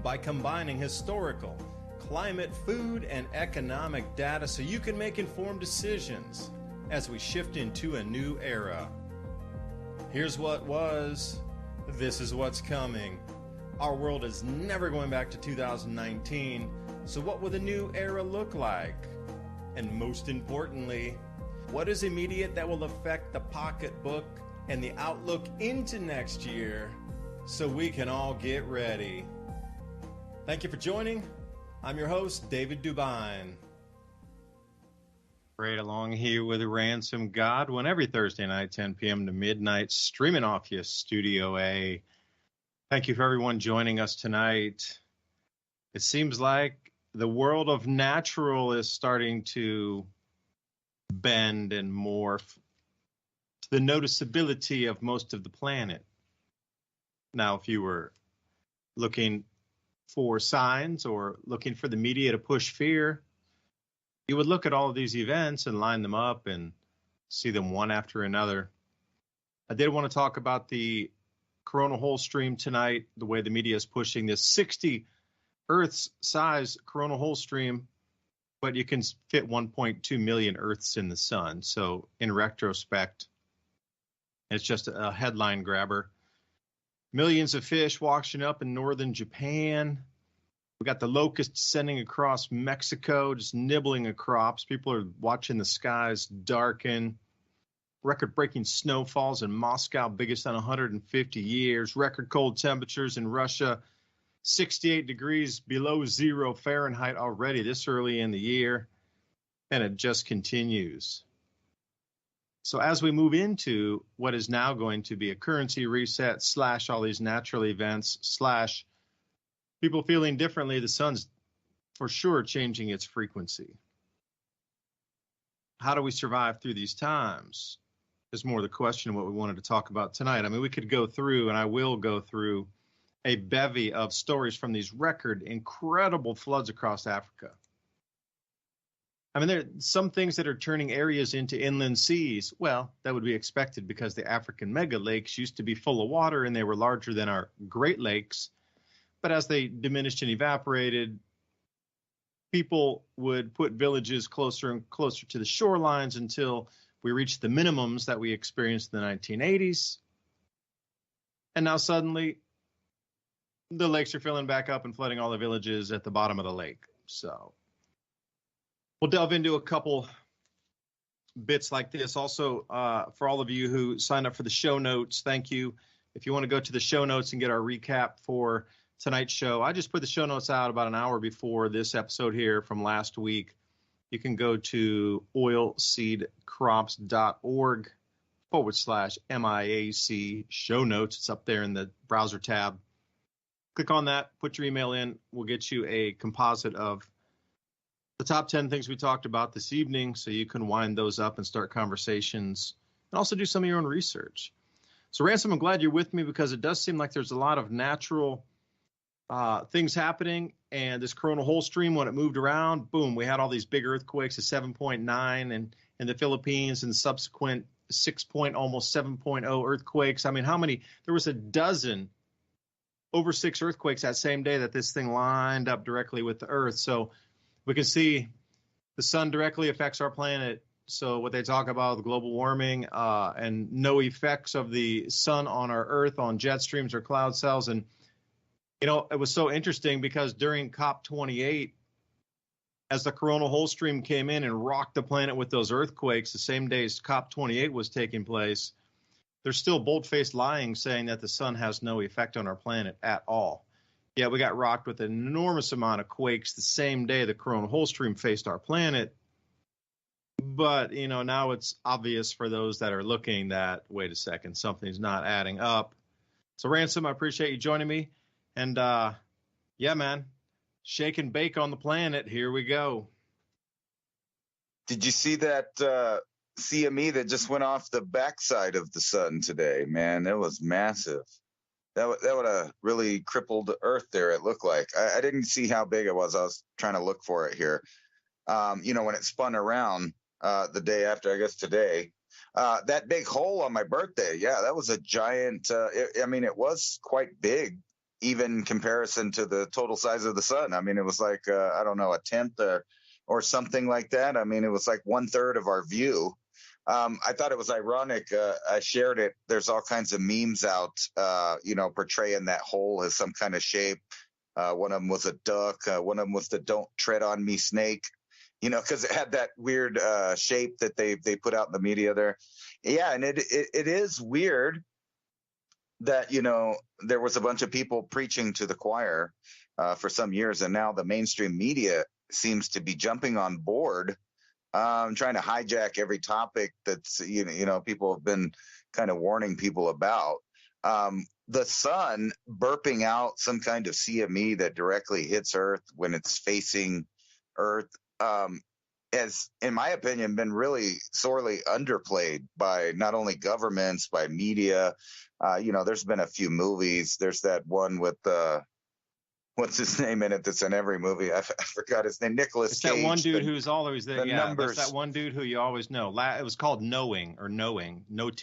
by combining historical, climate, food, and economic data so you can make informed decisions as we shift into a new era. Here's what was, this is what's coming. Our world is never going back to 2019, so what will the new era look like? And most importantly, what is immediate that will affect the pocketbook and the outlook into next year so we can all get ready? Thank you for joining. I'm your host, David DuByne. Right along here with Ransom Godwin every Thursday night, 10 p.m. to midnight, streaming off your Studio A. Thank you for everyone joining us tonight. It seems like the world of natural is starting to bend and morph to the noticeability of most of the planet. Now, if you were looking for signs or looking for the media to push fear, you would look at all of these events and line them up and see them one after another. I did want to talk about the coronal hole stream tonight, the way the media is pushing this 60 Earth-size coronal hole stream, but you can fit 1.2 million Earths in the sun. So in retrospect, it's just a headline grabber. Millions of fish washing up in northern Japan. We got the locusts sending across Mexico, just nibbling at crops. People are watching the skies darken. Record-breaking snowfalls in Moscow, biggest in 150 years. Record cold temperatures in Russia, 68 degrees below 0 Fahrenheit already this early in the year. And it just continues. So as we move into what is now going to be a currency reset / all these natural events / people feeling differently, the sun's for sure changing its frequency. How do we survive through these times is more the question of what we wanted to talk about tonight. I mean, we could go through, and I will go through, a bevy of stories from these record incredible floods across Africa. I mean, there are some things that are turning areas into inland seas. Well, that would be expected because the African mega lakes used to be full of water and they were larger than our Great Lakes. But as they diminished and evaporated, people would put villages closer and closer to the shorelines until we reached the minimums that we experienced in the 1980s. And now suddenly, the lakes are filling back up and flooding all the villages at the bottom of the lake. So we'll delve into a couple bits like this. Also, for all of you who signed up for the show notes, thank you. If you want to go to the show notes and get our recap for tonight's show, I just put the show notes out about an hour before this episode here from last week. You can go to oilseedcrops.org /MIAC show notes. It's up there in the browser tab. Click on that, put your email in. We'll get you a composite of the top 10 things we talked about this evening so you can wind those up and start conversations and also do some of your own research. So, Ransom, I'm glad you're with me because it does seem like there's a lot of natural things happening. And this coronal hole stream, when it moved around, boom, we had all these big earthquakes, a 7.9 in the Philippines and subsequent 6 almost 7.0 earthquakes. I mean, how many? There was a dozen over 6 earthquakes that same day that this thing lined up directly with the earth. So we can see the sun directly affects our planet. So what they talk about, the global warming and no effects of the sun on our earth, on jet streams or cloud cells. And, you know, it was so interesting because during COP28, as the coronal hole stream came in and rocked the planet with those earthquakes, the same day as COP28 was taking place, there's still bold-faced lying saying that the sun has no effect on our planet at all. Yeah, we got rocked with an enormous amount of quakes the same day the coronal hole stream faced our planet. But, you know, now it's obvious for those that are looking that, wait a second, something's not adding up. So, Ransom, I appreciate you joining me. And, yeah, man, shake and bake on the planet. Here we go. Did you see that CME that just went off the backside of the sun today? Man, that was massive. That would have really crippled the Earth there, it looked like. I didn't see how big it was. I was trying to look for it here. You know, when it spun around the day after, I guess today, that big hole on my birthday, yeah, that was a giant, it was quite big, even comparison to the total size of the sun. I mean, it was like, I don't know, a tenth or something like that. I mean, it was like 1/3 of our view. I thought it was ironic. I shared it. There's all kinds of memes out, portraying that hole as some kind of shape. One of them was a duck. One of them was the "Don't Tread on Me" snake. Because it had that weird shape that they put out in the media there. Yeah, and it is weird that there was a bunch of people preaching to the choir for some years, and now the mainstream media seems to be jumping on board, trying to hijack every topic that's people have been kind of warning people about. The sun burping out some kind of CME that directly hits Earth when it's facing Earth has, in my opinion, been really sorely underplayed by not only governments, by media. There's been a few movies. There's that one with what's his name in it that's in every movie. I forgot his name. Nicholas Cage. That one dude who's always there. The numbers. That's that one dude who you always know. It was called Noting.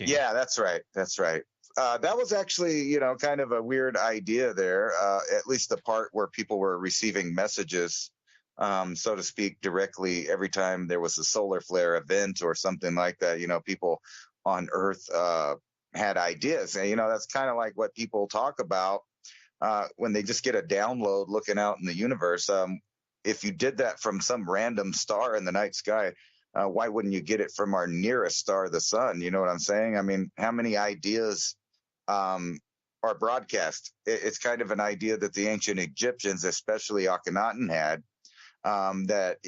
Yeah, that's right. That was actually, kind of a weird idea there, at least the part where people were receiving messages, so to speak, directly every time there was a solar flare event or something like that. People on Earth had ideas. And, that's kind of like what people talk about when they just get a download looking out in the universe. If you did that from some random star in the night sky, why wouldn't you get it from our nearest star, the sun? You know what I'm saying? I mean, how many ideas are broadcast? It's kind of an idea that the ancient Egyptians, especially Akhenaten, had, that,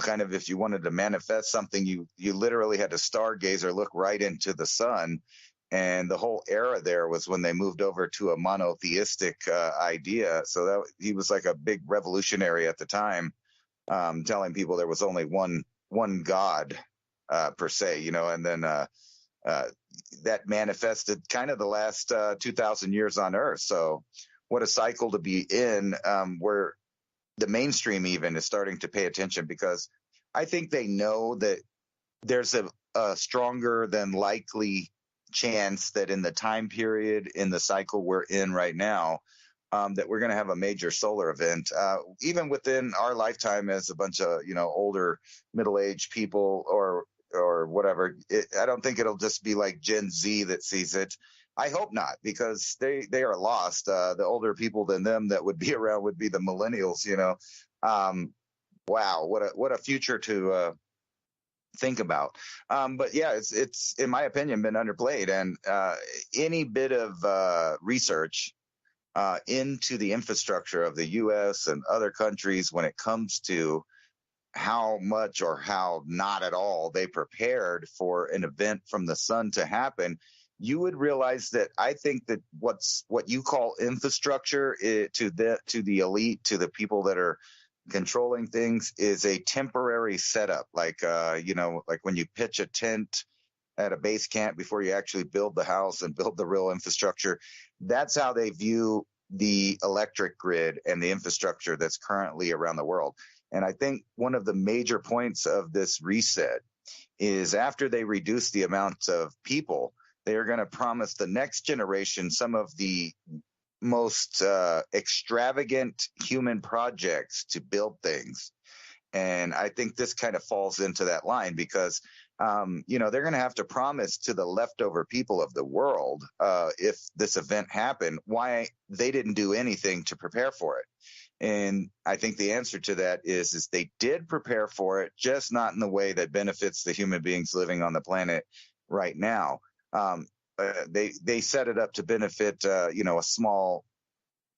kind of if you wanted to manifest something, you literally had to stargaze or look right into the sun. And the whole era there was when they moved over to a monotheistic idea. So that he was like a big revolutionary at the time, telling people there was only one God per se, and then that manifested kind of the last 2,000 years on Earth. So what a cycle to be in, where the mainstream even is starting to pay attention, because I think they know that there's a stronger than likely chance that in the time period in the cycle we're in right now, that we're going to have a major solar event, even within our lifetime as a bunch of older middle-aged people or whatever. I don't think it'll just be like Gen Z that sees it. I hope not, because they are lost. The older people than them that would be around would be the millennials. Wow, what a future to think about. But yeah, it's in my opinion been underplayed, and any bit of research into the infrastructure of the U.S. and other countries when it comes to how much or how not at all they prepared for an event from the sun to happen, you would realize that I think that what you call infrastructure to the elite, to the people that are controlling things, is a temporary setup, like like when you pitch a tent at a base camp before you actually build the house and build the real infrastructure. That's how they view the electric grid and the infrastructure that's currently around the world. And I think one of the major points of this reset is after they reduce the amount of people, they are going to promise the next generation some of the most extravagant human projects to build things. And I think this kind of falls into that line, because they're going to have to promise to the leftover people of the world, if this event happened, why they didn't do anything to prepare for it. And I think the answer to that is they did prepare for it, just not in the way that benefits the human beings living on the planet right now. They set it up to benefit, a small,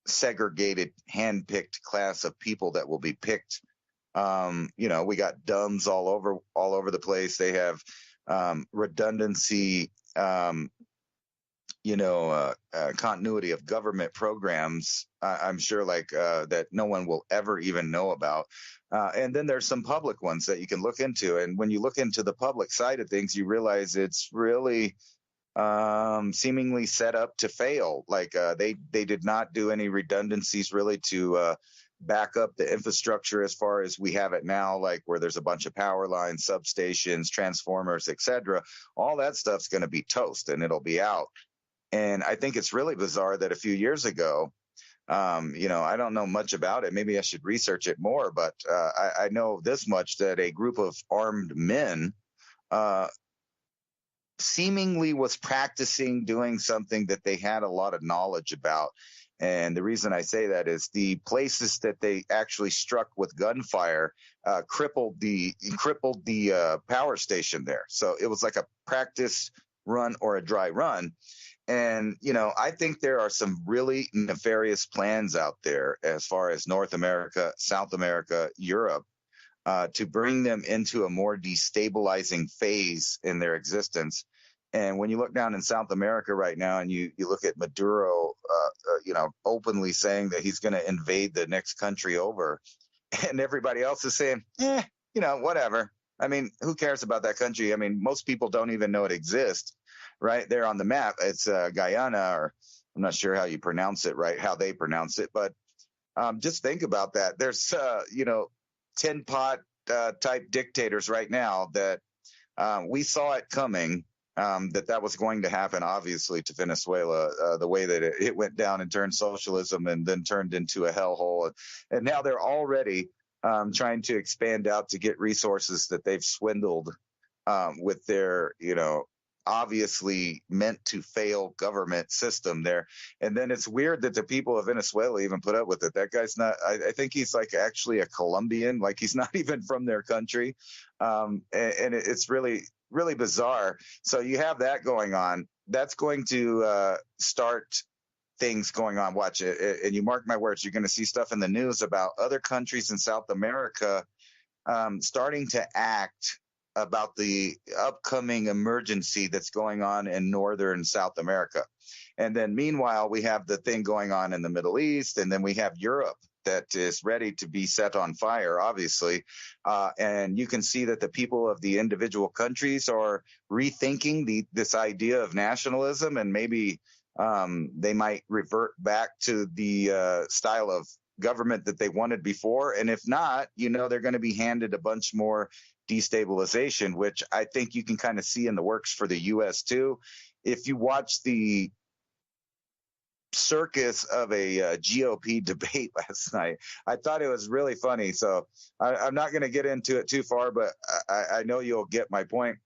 segregated, hand-picked class of people that will be picked. We got dumbs all over the place. They have redundancy, continuity of government programs, I'm sure, that no one will ever even know about. And then there's some public ones that you can look into. And when you look into the public side of things, you realize it's really seemingly set up to fail. They did not do any redundancies really to back up the infrastructure as far as we have it now, like where there's a bunch of power lines, substations, transformers, etc. All that stuff's going to be toast and it'll be out. And I think it's really bizarre that a few years ago, I don't know much about it. Maybe I should research it more, but I know this much, that a group of armed men seemingly was practicing doing something that they had a lot of knowledge about. And the reason I say that is the places that they actually struck with gunfire crippled the power station there. So it was like a practice run or a dry run. And, I think there are some really nefarious plans out there as far as North America, South America, Europe, to bring them into a more destabilizing phase in their existence. And when you look down in South America right now and you look at Maduro, openly saying that he's going to invade the next country over, and everybody else is saying, whatever. I mean, who cares about that country? I mean, most people don't even know it exists. Right there on the map, it's Guyana, or I'm not sure how you pronounce it, right? How they pronounce it, but just think about that. There's tin pot type dictators right now that we saw it coming, that was going to happen, obviously, to Venezuela, the way that it went down and turned socialism and then turned into a hellhole, and now they're already trying to expand out to get resources that they've swindled with their obviously meant to fail government system there. And then it's weird that the people of Venezuela even put up with it. That guy's not, I think he's like actually a Colombian, like he's not even from their country. And it's really, really bizarre. So you have that going on. That's going to start things going on. Watch it. And you mark my words, you're going to see stuff in the news about other countries in South America starting to act about the upcoming emergency that's going on in northern South America. And then meanwhile, we have the thing going on in the Middle East, and then we have Europe that is ready to be set on fire, obviously. And you can see that the people of the individual countries are rethinking this idea of nationalism, and maybe they might revert back to the style of government that they wanted before. And if not, they're going to be handed a bunch more destabilization, which I think you can kind of see in the works for the U.S. too. If you watch the circus of a GOP debate last night, I thought it was really funny. So I'm not going to get into it too far, but I know you'll get my point.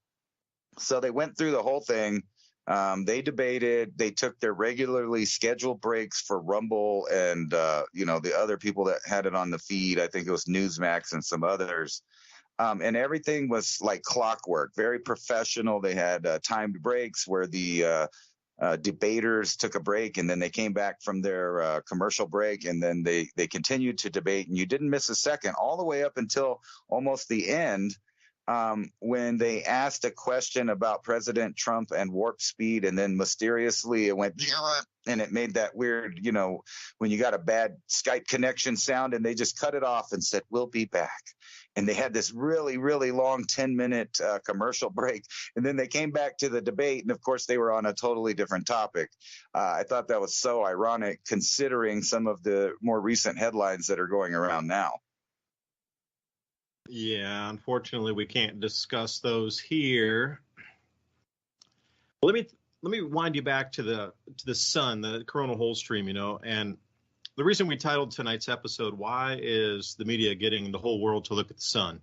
So they went through the whole thing. They debated. They took their regularly scheduled breaks for Rumble and, the other people that had it on the feed. I think it was Newsmax and some others. And everything was like clockwork, very professional. They had timed breaks where the debaters took a break, and then they came back from their commercial break, and then they continued to debate. And you didn't miss a second, all the way up until almost the end, when they asked a question about President Trump and warp speed, and then mysteriously it went, and it made that weird, when you got a bad Skype connection sound, and they just cut it off and said, "We'll be back." And they had this really, really long 10-minute commercial break. And then they came back to the debate. And of course, they were on a totally different topic. I thought that was so ironic, considering some of the more recent headlines that are going around now. Yeah, unfortunately, we can't discuss those here. Let me wind you back to the sun, the coronal hole stream, and the reason we titled tonight's episode, "Why is the media getting the whole world to look at the sun?"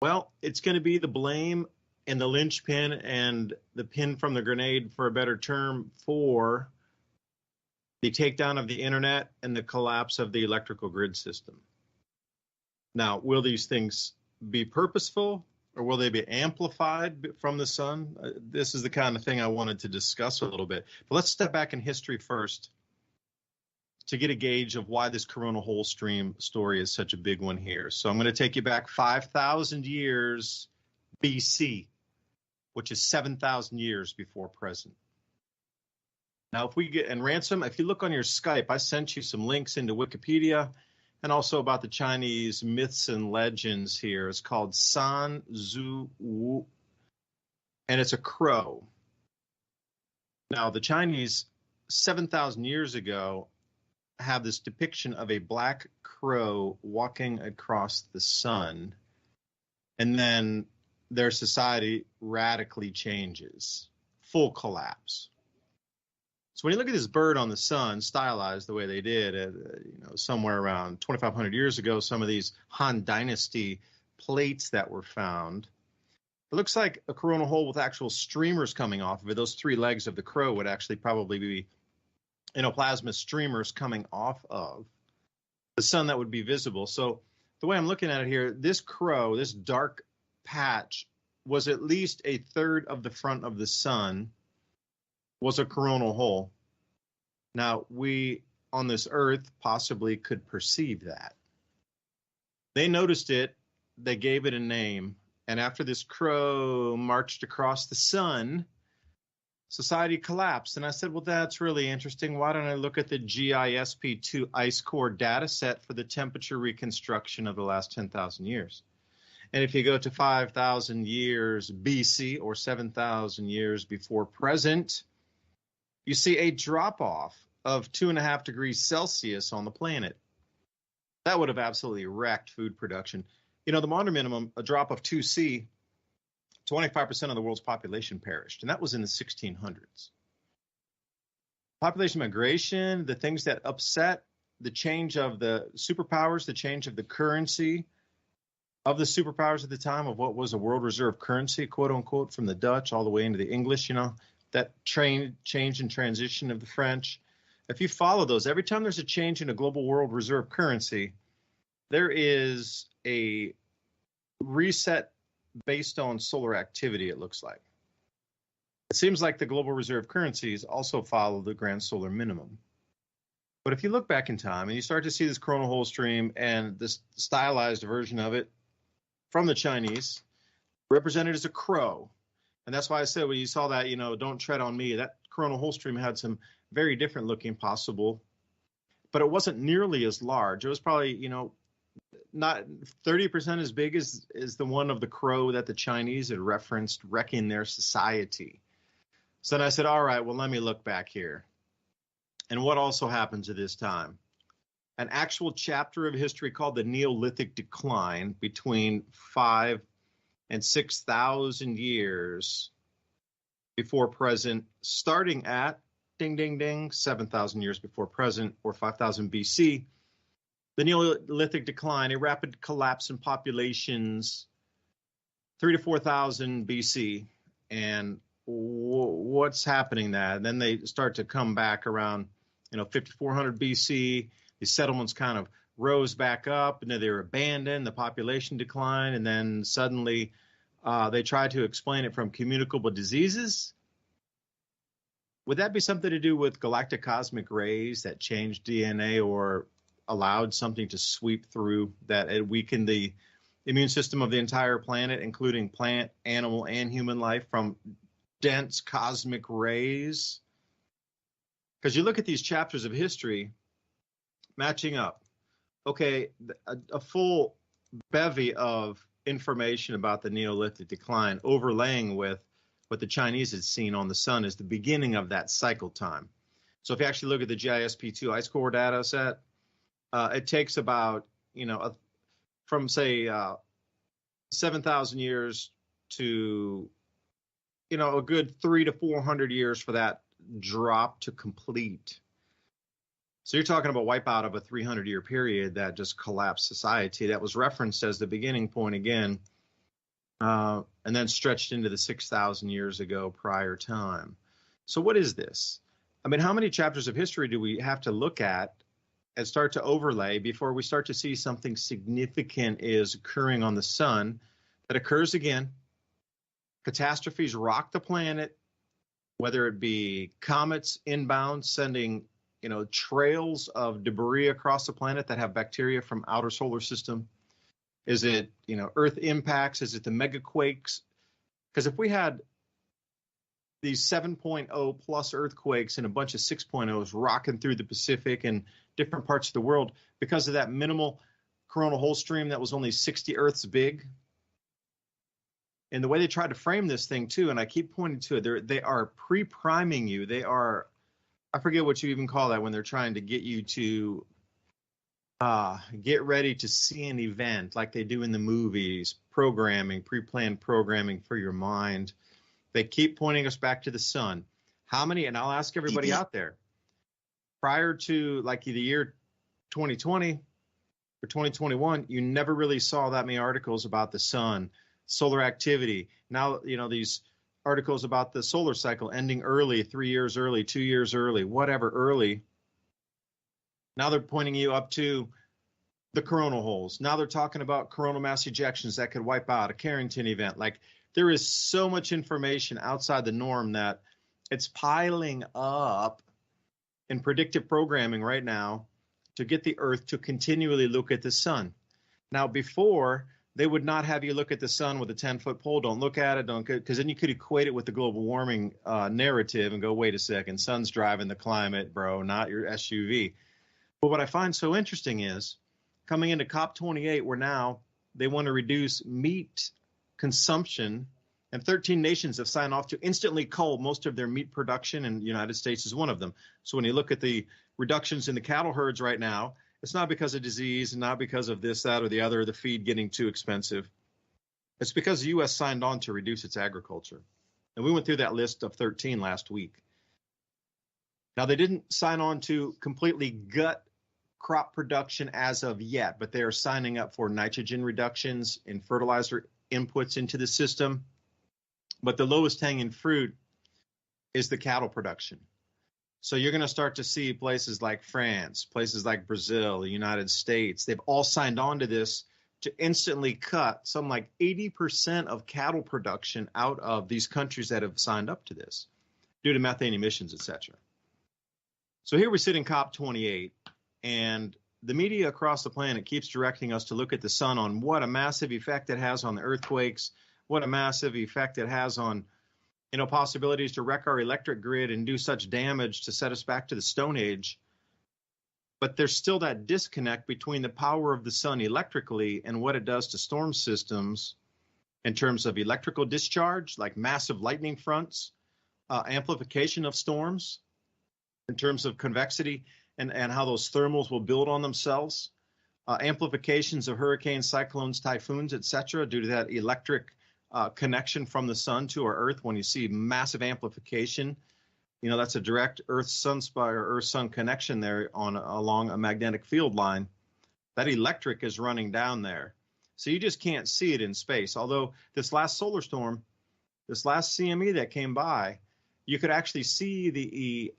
Well, it's going to be the blame and the linchpin and the pin from the grenade, for a better term, for the takedown of the internet and the collapse of the electrical grid system. Now, will these things be purposeful, or will they be amplified from the sun? This is the kind of thing I wanted to discuss a little bit. But let's step back in history first to get a gauge of why this coronal hole stream story is such a big one here. So I'm going to take you back 5,000 years BC, which is 7,000 years before present. Now, and Ransom, if you look on your Skype, I sent you some links into Wikipedia and also about the Chinese myths and legends here. It's called San Zhu Wu, and it's a crow. Now, the Chinese, 7,000 years ago, have this depiction of a black crow walking across the sun, and then their society radically changes, full collapse. So when you look at this bird on the sun, stylized the way they did, somewhere around 2,500 years ago, some of these Han Dynasty plates that were found, it looks like a coronal hole with actual streamers coming off of it. Those three legs of the crow would actually probably be plasma streamers coming off of the sun that would be visible. So the way I'm looking at it here, this crow, this dark patch, was at least a third of the front of the sun was a coronal hole. Now, we on this earth possibly could perceive that. They noticed it, they gave it a name, and after this crow marched across the sun, society collapsed. And I said, well, that's really interesting. Why don't I look at the GISP2 ice core data set for the temperature reconstruction of the last 10,000 years? And if you go to 5,000 years BC or 7,000 years before present, you see a drop-off of 2.5 degrees Celsius on the planet. That would have absolutely wrecked food production. The modern minimum, a drop of 2C, 25% of the world's population perished, and that was in the 1600s. Population migration, the things that upset, the change of the superpowers, the change of the currency of the superpowers at the time of what was a world reserve currency, quote unquote, from the Dutch all the way into the English, that change and transition of the French. If you follow those, every time there's a change in a global world reserve currency, there is a reset based on solar activity, it looks like. It seems like the global reserve currencies also follow the grand solar minimum. But if you look back in time and you start to see this coronal hole stream and this stylized version of it from the Chinese, represented as a crow. And that's why I said when you saw that, don't tread on me, that coronal hole stream had some very different looking possible, but it wasn't nearly as large. It was probably, not 30% as big as the one of the crow that the Chinese had referenced wrecking their society. So then I said, all right, well, let me look back here. And what also happens at this time? An actual chapter of history called the Neolithic Decline between 5,000 and 6,000 years before present, starting at, ding, ding, ding, 7,000 years before present, or 5,000 BC. The Neolithic decline, a rapid collapse in populations, 3,000 to 4,000 BC. And what's happening that? And then they start to come back around, 5,400 BC. These settlements kind of rose back up, and then they were abandoned, the population declined, and then suddenly they tried to explain it from communicable diseases. Would that be something to do with galactic cosmic rays that changed DNA or allowed something to sweep through that it weakened the immune system of the entire planet, including plant, animal, and human life from dense cosmic rays? Because you look at these chapters of history matching up. Okay, a full bevy of information about the Neolithic decline overlaying with what the Chinese had seen on the sun is the beginning of that cycle time. So if you actually look at the GISP2 ice core data set, it takes about, from say 7,000 years to, a good 300 to 400 years for that drop to complete. So you're talking about wipeout of a 300-year period that just collapsed society. That was referenced as the beginning point again, and then stretched into the 6,000 years ago prior time. So what is this? I mean, how many chapters of history do we have to look at and start to overlay before we start to see something significant is occurring on the sun that occurs again? Catastrophes rock the planet, whether it be comets inbound sending trails of debris across the planet that have bacteria from outer solar system. Is it earth impacts? Is it the megaquakes? Because if we had these 7.0 plus earthquakes and a bunch of 6.0s rocking through the Pacific and different parts of the world because of that minimal coronal hole stream that was only 60 Earths big. And the way they tried to frame this thing too, and I keep pointing to it, they are pre-priming you. They are, I forget what you even call that when they're trying to get you to get ready to see an event like they do in the movies, programming, pre-planned programming for your mind. They keep pointing us back to the sun. How many, and I'll ask everybody out there, prior to like the year 2020 or 2021, you never really saw that many articles about the sun, solar activity. Now, these articles about the solar cycle ending early, 3 years early, 2 years early, whatever early. Now they're pointing you up to the coronal holes. Now they're talking about coronal mass ejections that could wipe out a Carrington event. Like, there is so much information outside the norm that it's piling up in predictive programming right now to get the Earth to continually look at the sun. Now, before, they would not have you look at the sun with a 10-foot pole. Don't look at it, because then you could equate it with the global warming narrative and go, wait a second, sun's driving the climate, bro, not your SUV. But what I find so interesting is, coming into COP28, where now they want to reduce meat consumption, and 13 nations have signed off to instantly cull most of their meat production, and the United States is one of them. So when you look at the reductions in the cattle herds right now, it's not because of disease and not because of this, that, or the other, the feed getting too expensive. It's because the U.S. signed on to reduce its agriculture. And we went through that list of 13 last week. Now, they didn't sign on to completely gut crop production as of yet, but they are signing up for nitrogen reductions in fertilizer inputs into the system. But the lowest hanging fruit is the cattle production. So you're going to start to see places like France, places like Brazil, the United States, they've all signed on to this to instantly cut some like 80% of cattle production out of these countries that have signed up to this due to methane emissions, et cetera. So here we sit in COP28, and the media across the planet keeps directing us to look at the sun on what a massive effect it has on the earthquakes, what a massive effect it has on, possibilities to wreck our electric grid and do such damage to set us back to the Stone Age. But there's still that disconnect between the power of the sun electrically and what it does to storm systems in terms of electrical discharge, like massive lightning fronts, amplification of storms, in terms of convexity and how those thermals will build on themselves, amplifications of hurricanes, cyclones, typhoons, et cetera, due to that electric connection from the sun to our Earth. When you see massive amplification, that's a direct Earth-Sun connection there along a magnetic field line. That electric is running down there. So you just can't see it in space. Although this last solar storm, this last CME that came by, you could actually see the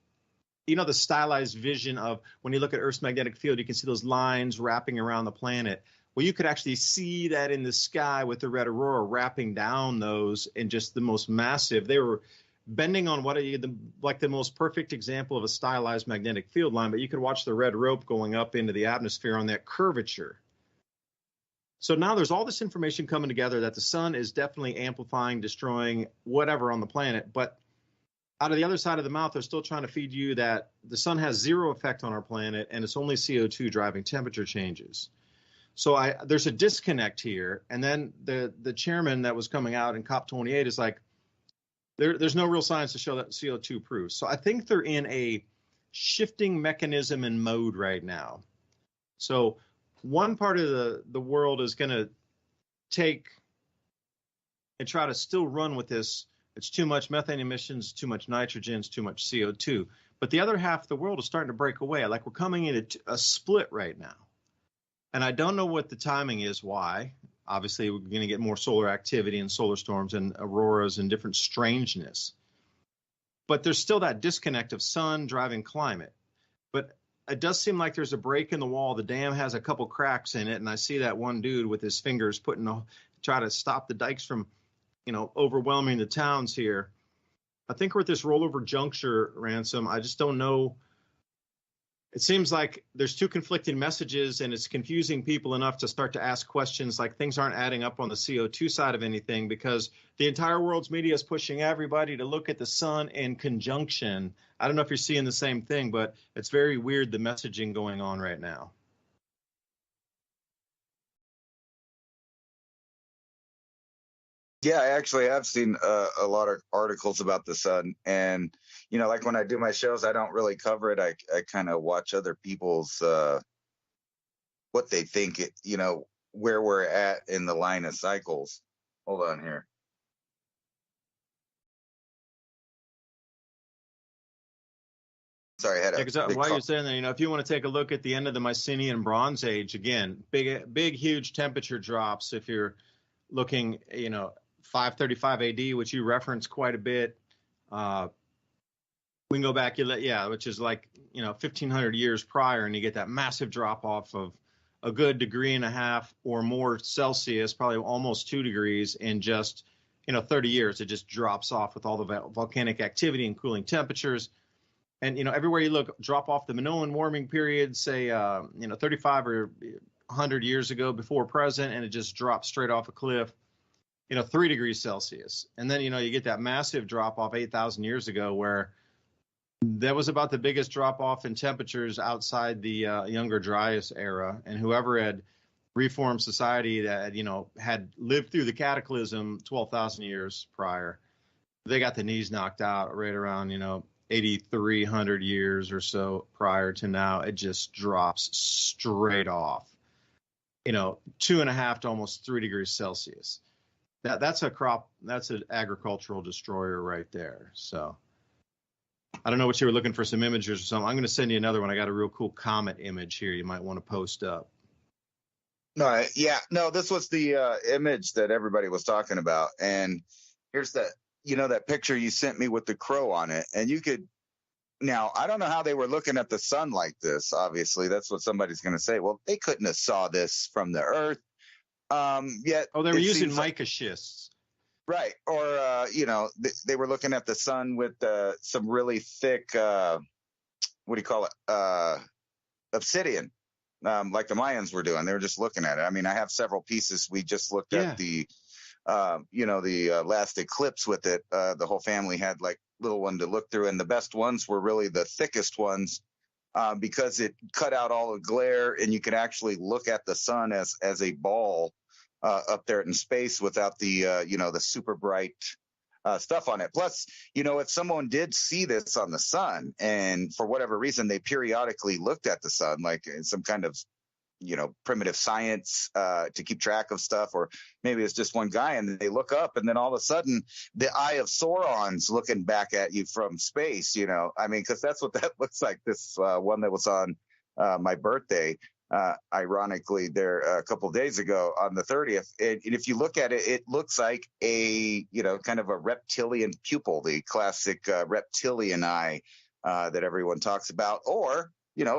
stylized vision of when you look at Earth's magnetic field, you can see those lines wrapping around the planet. Well, you could actually see that in the sky with the red aurora wrapping down those, and just the most massive. They were bending on the most perfect example of a stylized magnetic field line, but you could watch the red rope going up into the atmosphere on that curvature. So now there's all this information coming together that the sun is definitely amplifying, destroying whatever on the planet, but out of the other side of the mouth, they're still trying to feed you that the sun has zero effect on our planet, and it's only CO2 driving temperature changes. So there's a disconnect here. And then the chairman that was coming out in COP28 is like, there's no real science to show that CO2 proves. So I think they're in a shifting mechanism and mode right now. So one part of the world is going to take and try to still run with this. It's too much methane emissions, too much nitrogen, too much CO2. But the other half of the world is starting to break away. Like, we're coming into a split right now. And I don't know what the timing is, why. Obviously, we're going to get more solar activity and solar storms and auroras and different strangeness. But there's still that disconnect of sun driving climate. But it does seem like there's a break in the wall. The dam has a couple cracks in it. And I see that one dude with his fingers try to stop the dikes from, overwhelming the towns here. I think we're at this rollover juncture, Ransom. I just don't know. It seems like there's two conflicting messages, and it's confusing people enough to start to ask questions like things aren't adding up on the CO2 side of anything, because the entire world's media is pushing everybody to look at the sun in conjunction. I don't know if you're seeing the same thing, but it's very weird, the messaging going on right now. Yeah, I actually have seen a lot of articles about the sun, and like when I do my shows, I don't really cover it. I kind of watch other people's what they think where we're at in the line of cycles. Hold on here. Sorry, I had Yeah, a because big while call. you're saying that, if you want to take a look at the end of the Mycenaean Bronze Age, again, big, huge temperature drops. If you're looking, 535 AD, which you reference quite a bit, we can go back, which is like, 1,500 years prior, and you get that massive drop off of a good 1.5 degrees or more Celsius, probably almost 2 degrees in just, 30 years. It just drops off with all the volcanic activity and cooling temperatures. And, everywhere you look, drop off the Minoan warming period, say, 35 or 100 years ago before present, and it just drops straight off a cliff, 3 degrees Celsius. And then, you get that massive drop off 8,000 years ago where that was about the biggest drop off in temperatures outside the Younger Dryas era. And whoever had reformed society that, had lived through the cataclysm 12,000 years prior, they got the knees knocked out right around, 8,300 years or so prior to now. It just drops straight off, 2.5 to almost 3 degrees Celsius. That's an agricultural destroyer right there. So I don't know what you were looking for, some images or something. I'm going to send you another one. I got a real cool comet image here you might want to post up. No, yeah, no, this was the image that everybody was talking about. And here's that, that picture you sent me with the crow on it. And now, I don't know how they were looking at the sun like this. Obviously, that's what somebody's going to say. Well, they couldn't have saw this from the Earth. Yet. Oh, they were using mica schists. Right. Or, they were looking at the sun with some really thick, what do you call it? Obsidian, like the Mayans were doing. They were just looking at it. I mean, I have several pieces. We just looked at the last eclipse with it. The whole family had like little one to look through. And the best ones were really the thickest ones because it cut out all the glare and you could actually look at the sun as a ball up there in space without the, the super bright stuff on it. Plus, if someone did see this on the sun and for whatever reason, they periodically looked at the sun, like in some kind of, primitive science to keep track of stuff, or maybe it's just one guy and they look up and then all of a sudden the eye of Sauron's looking back at you from space, because that's what that looks like. This one that was on my birthday, ironically, there a couple of days ago on the 30th. And if you look at it, it looks like a, kind of a reptilian pupil, the classic reptilian eye that everyone talks about. Or,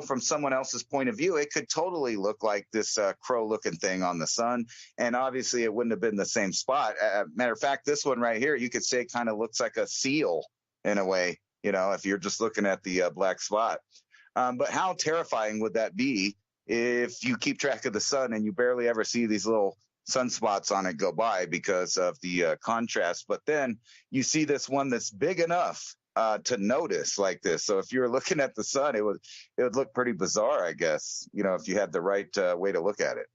from someone else's point of view, it could totally look like this crow-looking thing on the sun. And obviously, it wouldn't have been the same spot. Matter of fact, this one right here, you could say kind of looks like a seal in a way, if you're just looking at the black spot. But how terrifying would that be if you keep track of the sun and you barely ever see these little sunspots on it go by because of the contrast? But then you see this one that's big enough to notice like this. So if you're looking at the sun, it would look pretty bizarre, I guess, if you had the right way to look at it.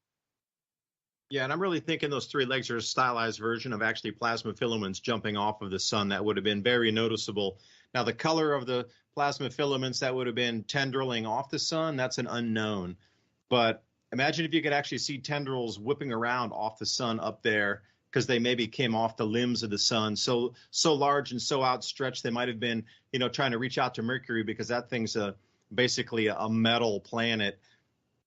Yeah, and I'm really thinking those three legs are a stylized version of actually plasma filaments jumping off of the sun. That would have been very noticeable. Now, the color of the plasma filaments that would have been tendriling off the sun, that's an unknown. But imagine if you could actually see tendrils whipping around off the sun up there, because they maybe came off the limbs of the sun so large and so outstretched they might have been, trying to reach out to Mercury, because that thing's basically a metal planet.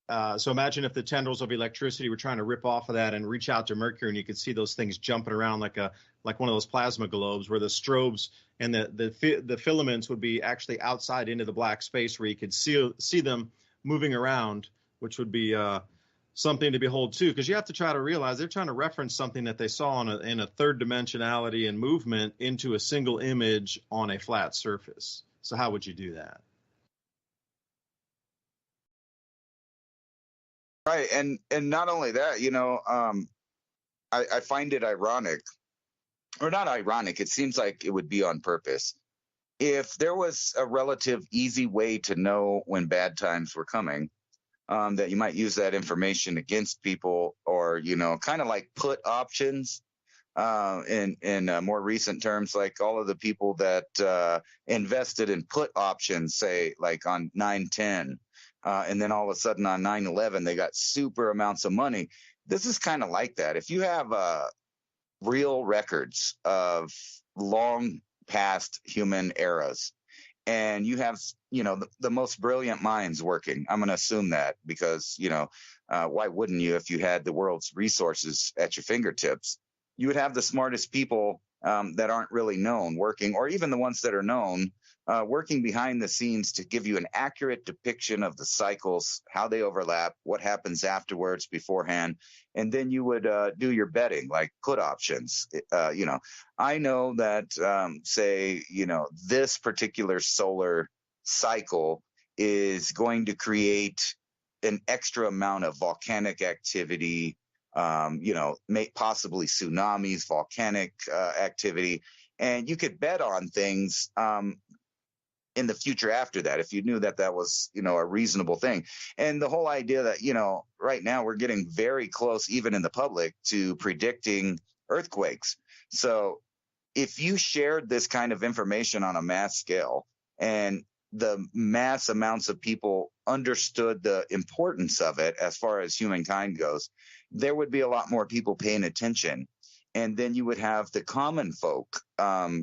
So imagine if the tendrils of electricity were trying to rip off of that and reach out to Mercury, and you could see those things jumping around like one of those plasma globes, where the strobes and the filaments would be actually outside into the black space, where you could see them moving around, which would be something to behold too, because you have to try to realize they're trying to reference something that they saw in a third dimensionality and movement into a single image on a flat surface. So how would you do that? Right. And not only that, I find it ironic, or not ironic. It seems like it would be on purpose. If there was a relative easy way to know when bad times were coming, that you might use that information against people, or, kind of like put options in more recent terms, like all of the people that invested in put options, say like on 9/10, and then all of a sudden on 9/11, they got super amounts of money. This is kind of like that. If you have real records of long past human eras, and you have, the most brilliant minds working. I'm going to assume that because, why wouldn't you if you had the world's resources at your fingertips? You would have the smartest people that aren't really known working, or even the ones that are known working behind the scenes to give you an accurate depiction of the cycles, how they overlap, what happens afterwards, beforehand. And then you would do your betting, like put options. I know that, this particular solar cycle is going to create an extra amount of volcanic activity, possibly tsunamis, volcanic activity. And you could bet on things in the future after that, if you knew that that was, a reasonable thing. And the whole idea that, right now we're getting very close, even in the public, to predicting earthquakes. So if you shared this kind of information on a mass scale and the mass amounts of people understood the importance of it as far as humankind goes, there would be a lot more people paying attention. And then you would have the common folk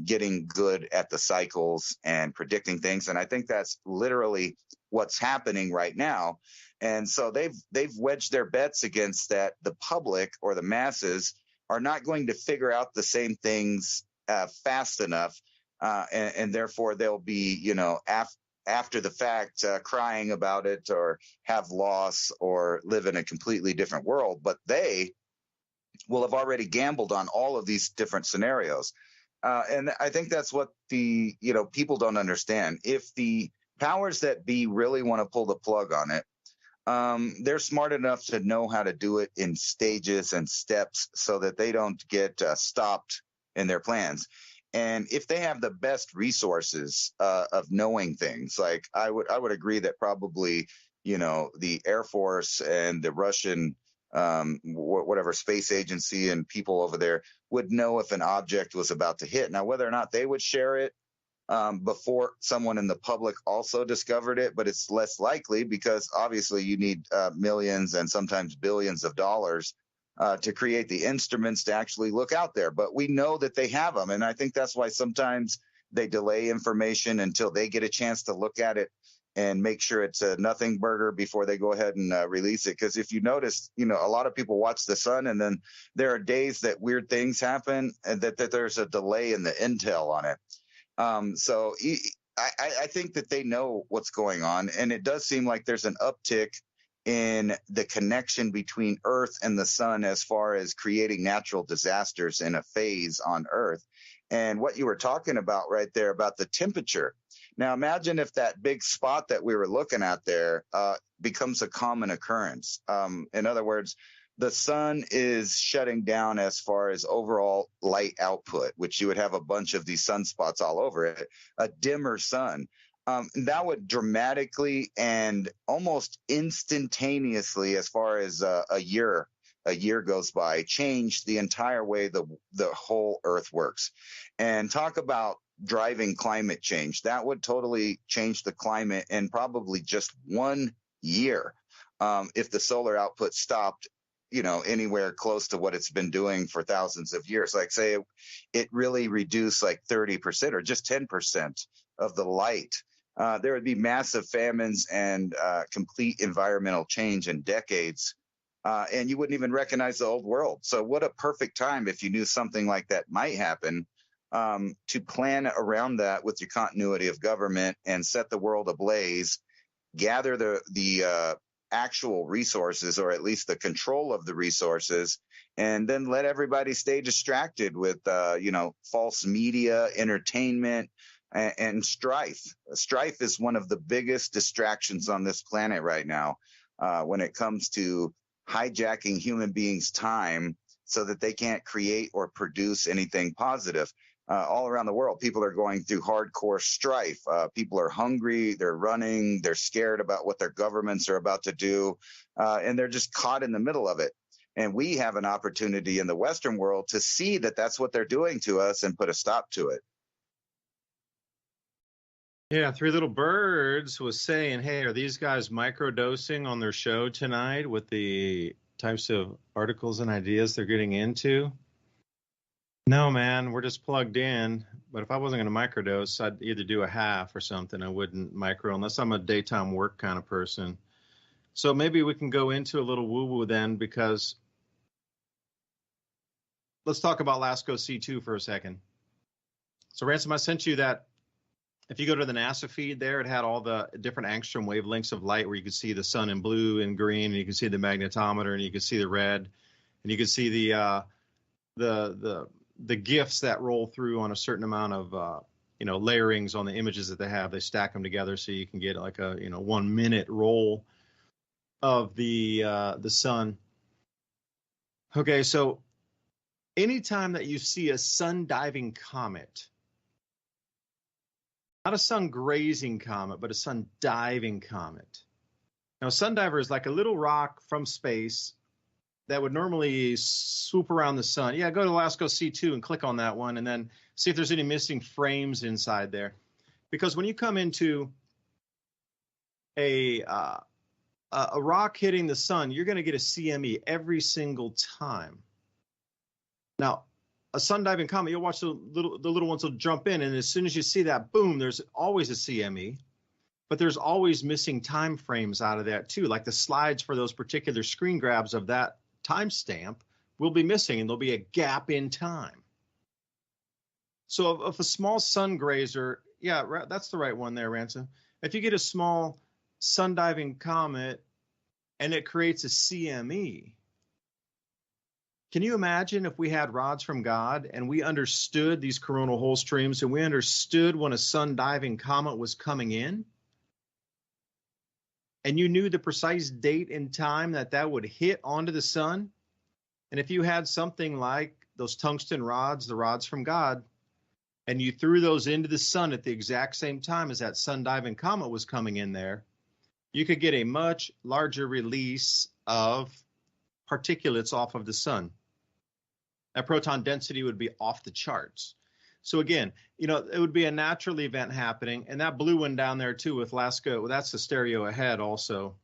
getting good at the cycles and predicting things. And I think that's literally what's happening right now. And so they've wedged their bets against that. The public or the masses are not going to figure out the same things fast enough. And therefore they'll be, after the fact, crying about it or have loss or live in a completely different world. But they will have already gambled on all of these different scenarios. And I think that's what the, people don't understand. If the powers that be really want to pull the plug on it, they're smart enough to know how to do it in stages and steps so that they don't get stopped in their plans. And if they have the best resources of knowing things, like I would agree that probably, the Air Force and the Russian whatever space agency and people over there would know if an object was about to hit. Now, whether or not they would share it before someone in the public also discovered it, but it's less likely because obviously you need millions and sometimes billions of dollars to create the instruments to actually look out there. But we know that they have them. And I think that's why sometimes they delay information until they get a chance to look at it and make sure it's a nothing burger before they go ahead and release it. Because if you notice, a lot of people watch the sun, and then there are days that weird things happen and that there's a delay in the intel on it. So I think that they know what's going on. And it does seem like there's an uptick in the connection between Earth and the sun as far as creating natural disasters in a phase on Earth. And what you were talking about right there about the temperature. Now, imagine if that big spot that we were looking at there becomes a common occurrence. In other words, the sun is shutting down as far as overall light output, which you would have a bunch of these sunspots all over it, a dimmer sun. That would dramatically and almost instantaneously, as far as a year goes by, change the entire way the whole Earth works. And talk about driving climate change. That would totally change the climate in probably just 1 year if the solar output stopped, anywhere close to what it's been doing for thousands of years. Like say it really reduced like 30% or just 10% of the light. There would be massive famines and complete environmental change in decades. And you wouldn't even recognize the old world. So what a perfect time if you knew something like that might happen to plan around that with your continuity of government and set the world ablaze, gather the actual resources, or at least the control of the resources, and then let everybody stay distracted with, false media, entertainment, and strife. Strife is one of the biggest distractions on this planet right now when it comes to hijacking human beings' time so that they can't create or produce anything positive. All around the world, people are going through hardcore strife. People are hungry, they're running, they're scared about what their governments are about to do, and they're just caught in the middle of it. And we have an opportunity in the Western world to see that that's what they're doing to us and put a stop to it. Yeah, Three Little Birds was saying, hey, are these guys microdosing on their show tonight with the types of articles and ideas they're getting into? No, man, we're just plugged in. But if I wasn't going to microdose, I'd either do a half or something. I wouldn't micro unless I'm a daytime work kind of person. So maybe we can go into a little woo-woo then, because let's talk about LASCO C2 for a second. So Ransom, I sent you that. If you go to the NASA feed there, it had all the different angstrom wavelengths of light where you could see the sun in blue and green, and you can see the magnetometer, and you can see the red, and you can see the GIFs that roll through on a certain amount of layerings on the images that they have. They stack them together so you can get like a 1 minute roll of the sun. Okay, so anytime that you see a sun diving comet, not a sun grazing comet, but a sun diving comet. Now, a sun diver is like a little rock from space that would normally swoop around the sun. Yeah, go to LASCO C2 and click on that one, and then see if there's any missing frames inside there. Because when you come into a rock hitting the sun, you're going to get a CME every single time. Now, a sun diving comet, you'll watch the little ones will jump in, and as soon as you see that, boom, there's always a CME, but there's always missing time frames out of that too. Like the slides for those particular screen grabs of that timestamp will be missing, and there'll be a gap in time. So if a small sun grazer, yeah, that's the right one there, Ransom. If you get a small sun diving comet and it creates a CME, can you imagine if we had rods from God and we understood these coronal hole streams and we understood when a sun diving comet was coming in, and you knew the precise date and time that would hit onto the sun? And if you had something like those tungsten rods, the rods from God, and you threw those into the sun at the exact same time as that sun diving comet was coming in there, you could get a much larger release of particulates off of the sun. That proton density would be off the charts. So again, it would be a natural event happening. And that blue one down there too with LASCO, well, that's the stereo ahead also,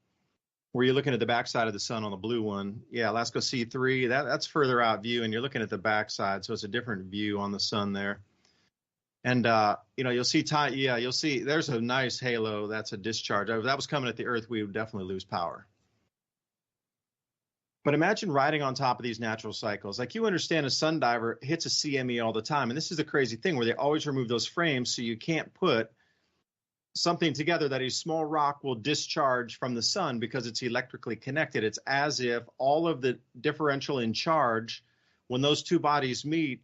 where you're looking at the backside of the sun on the blue one. Yeah, LASCO C3, that's further out view, and you're looking at the backside, so it's a different view on the sun there. And you'll see you'll see there's a nice halo. That's a discharge. If that was coming at the Earth, we would definitely lose power. But imagine riding on top of these natural cycles. Like, you understand a sun diver hits a CME all the time. And this is the crazy thing where they always remove those frames, so you can't put something together that a small rock will discharge from the sun because it's electrically connected. It's as if all of the differential in charge, when those two bodies meet,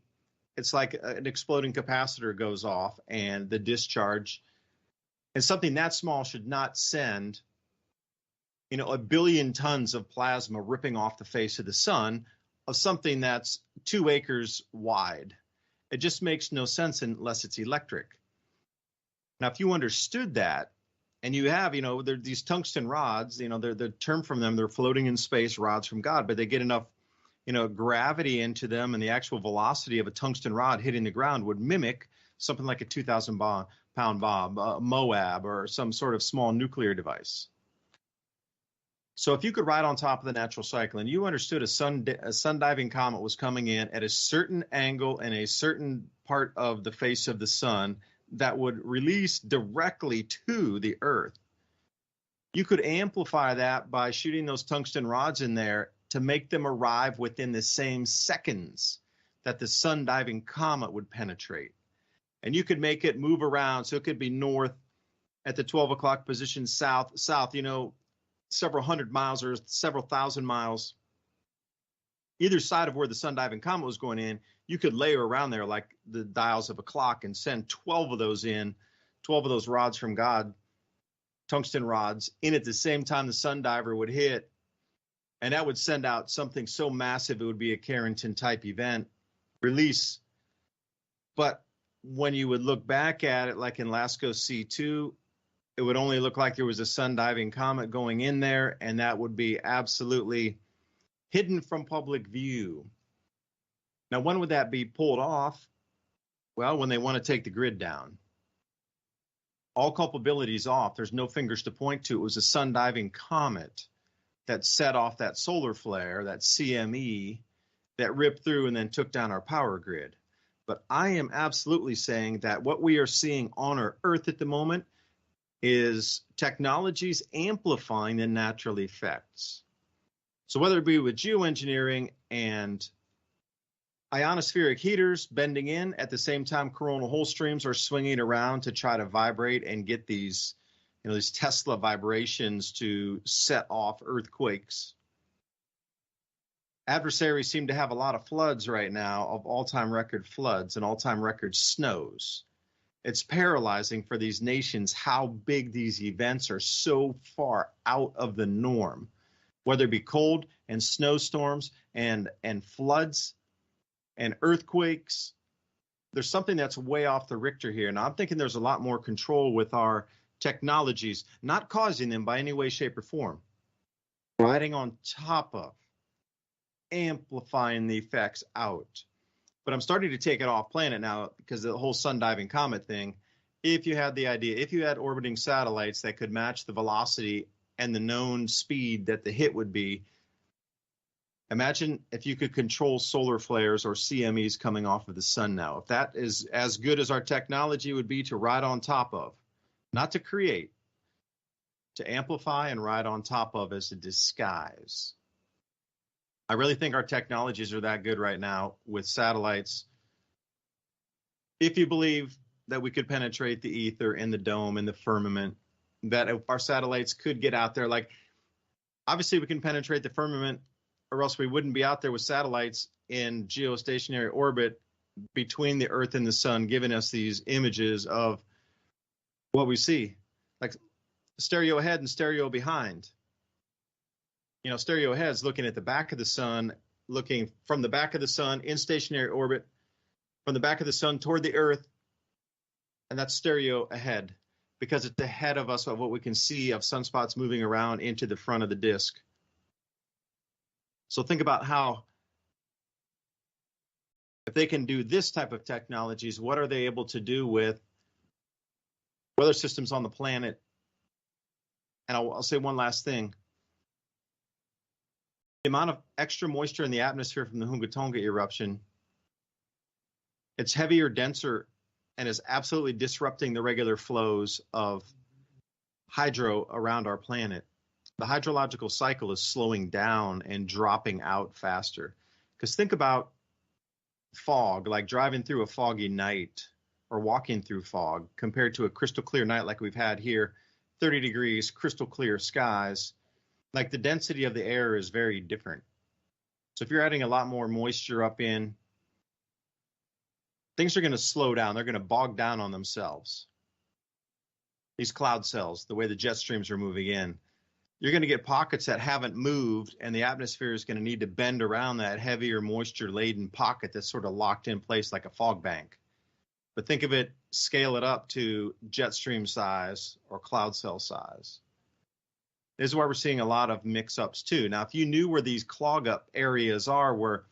it's like an exploding capacitor goes off, and the discharge, and something that small should not send a billion tons of plasma ripping off the face of the sun of something that's 2 acres wide. It just makes no sense unless it's electric. Now, if you understood that, and you have, these tungsten rods, the term from them, they're floating in space, rods from God, but they get enough, gravity into them, and the actual velocity of a tungsten rod hitting the ground would mimic something like a 2,000-pound bomb, Moab, or some sort of small nuclear device. So if you could ride on top of the natural cycle and you understood a sun diving comet was coming in at a certain angle and a certain part of the face of the sun that would release directly to the Earth, you could amplify that by shooting those tungsten rods in there to make them arrive within the same seconds that the sun diving comet would penetrate. And you could make it move around. So it could be north at the 12 o'clock position, south, several hundred miles or several thousand miles, either side of where the sun diving comet was going in. You could layer around there like the dials of a clock and send 12 of those in, 12 of those rods from God, tungsten rods, in at the same time the sun diver would hit. And that would send out something so massive it would be a Carrington type event release. But when you would look back at it, like in LASCO C2, it would only look like there was a sun diving comet going in there, and that would be absolutely hidden from public view. Now, when would that be pulled off? Well, when they want to take the grid down. All culpability is off. There's no fingers to point to. It was a sun diving comet that set off that solar flare, that CME, that ripped through and then took down our power grid. But I am absolutely saying that what we are seeing on our Earth at the moment is technologies amplifying the natural effects. So whether it be with geoengineering and ionospheric heaters bending in at the same time coronal hole streams are swinging around to try to vibrate and get these, these Tesla vibrations to set off earthquakes. Adversaries seem to have a lot of floods right now, of all-time record floods and all-time record snows. It's paralyzing for these nations how big these events are so far out of the norm, whether it be cold and snowstorms and floods and earthquakes. There's something that's way off the Richter here. And I'm thinking there's a lot more control with our technologies, not causing them by any way, shape, or form, riding on top of, amplifying the effects out. But I'm starting to take it off planet now because the whole sun diving comet thing. If you had the idea, if you had orbiting satellites that could match the velocity and the known speed that the hit would be, imagine if you could control solar flares or CMEs coming off of the sun now. If that is as good as our technology would be to ride on top of, not to create, to amplify and ride on top of as a disguise. I really think our technologies are that good right now with satellites. If you believe that we could penetrate the ether in the dome, in the firmament, that if our satellites could get out there, like obviously we can penetrate the firmament, or else we wouldn't be out there with satellites in geostationary orbit between the Earth and the sun, giving us these images of what we see, like stereo ahead and stereo behind. Stereo ahead's looking at the back of the sun, looking from the back of the sun in stationary orbit, from the back of the sun toward the Earth, and that's stereo ahead because it's ahead of us of what we can see of sunspots moving around into the front of the disk. So think about how, if they can do this type of technologies, what are they able to do with weather systems on the planet? And I'll say one last thing. The amount of extra moisture in the atmosphere from the Hunga Tonga eruption, it's heavier, denser, and is absolutely disrupting the regular flows of hydro around our planet. The hydrological cycle is slowing down and dropping out faster. Because think about fog, like driving through a foggy night or walking through fog compared to a crystal clear night like we've had here, 30 degrees, crystal clear skies. Like the density of the air is very different. So if you're adding a lot more moisture up in, things are going to slow down. They're going to bog down on themselves. These cloud cells, the way the jet streams are moving in, you're going to get pockets that haven't moved, and the atmosphere is going to need to bend around that heavier moisture-laden pocket that's sort of locked in place like a fog bank. But think of it, scale it up to jet stream size or cloud cell size. This is why we're seeing a lot of mix-ups too. Now, if you knew where these clog-up areas are, where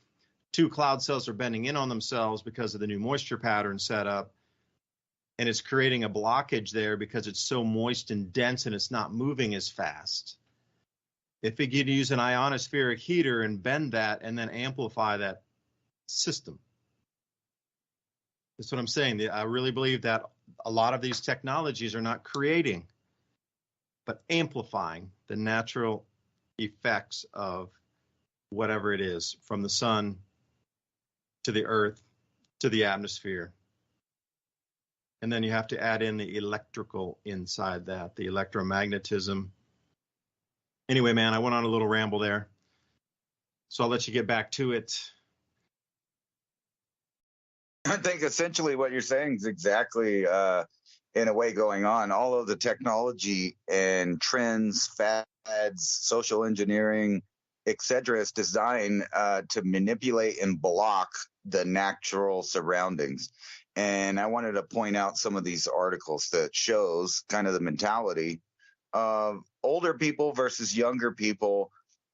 two cloud cells are bending in on themselves because of the new moisture pattern setup, and it's creating a blockage there because it's so moist and dense and it's not moving as fast. If we could use an ionospheric heater and bend that and then amplify that system. That's what I'm saying. I really believe that a lot of these technologies are not creating, but amplifying the natural effects of whatever it is, from the sun to the earth to the atmosphere. And then you have to add in the electrical inside that, the electromagnetism. Anyway, man, I went on a little ramble there, so I'll let you get back to it. I think essentially what you're saying is exactly in a way going on. All of the technology and trends, fads, social engineering, etc., is designed to manipulate and block the natural surroundings. And I wanted to point out some of these articles that shows kind of the mentality of older people versus younger people.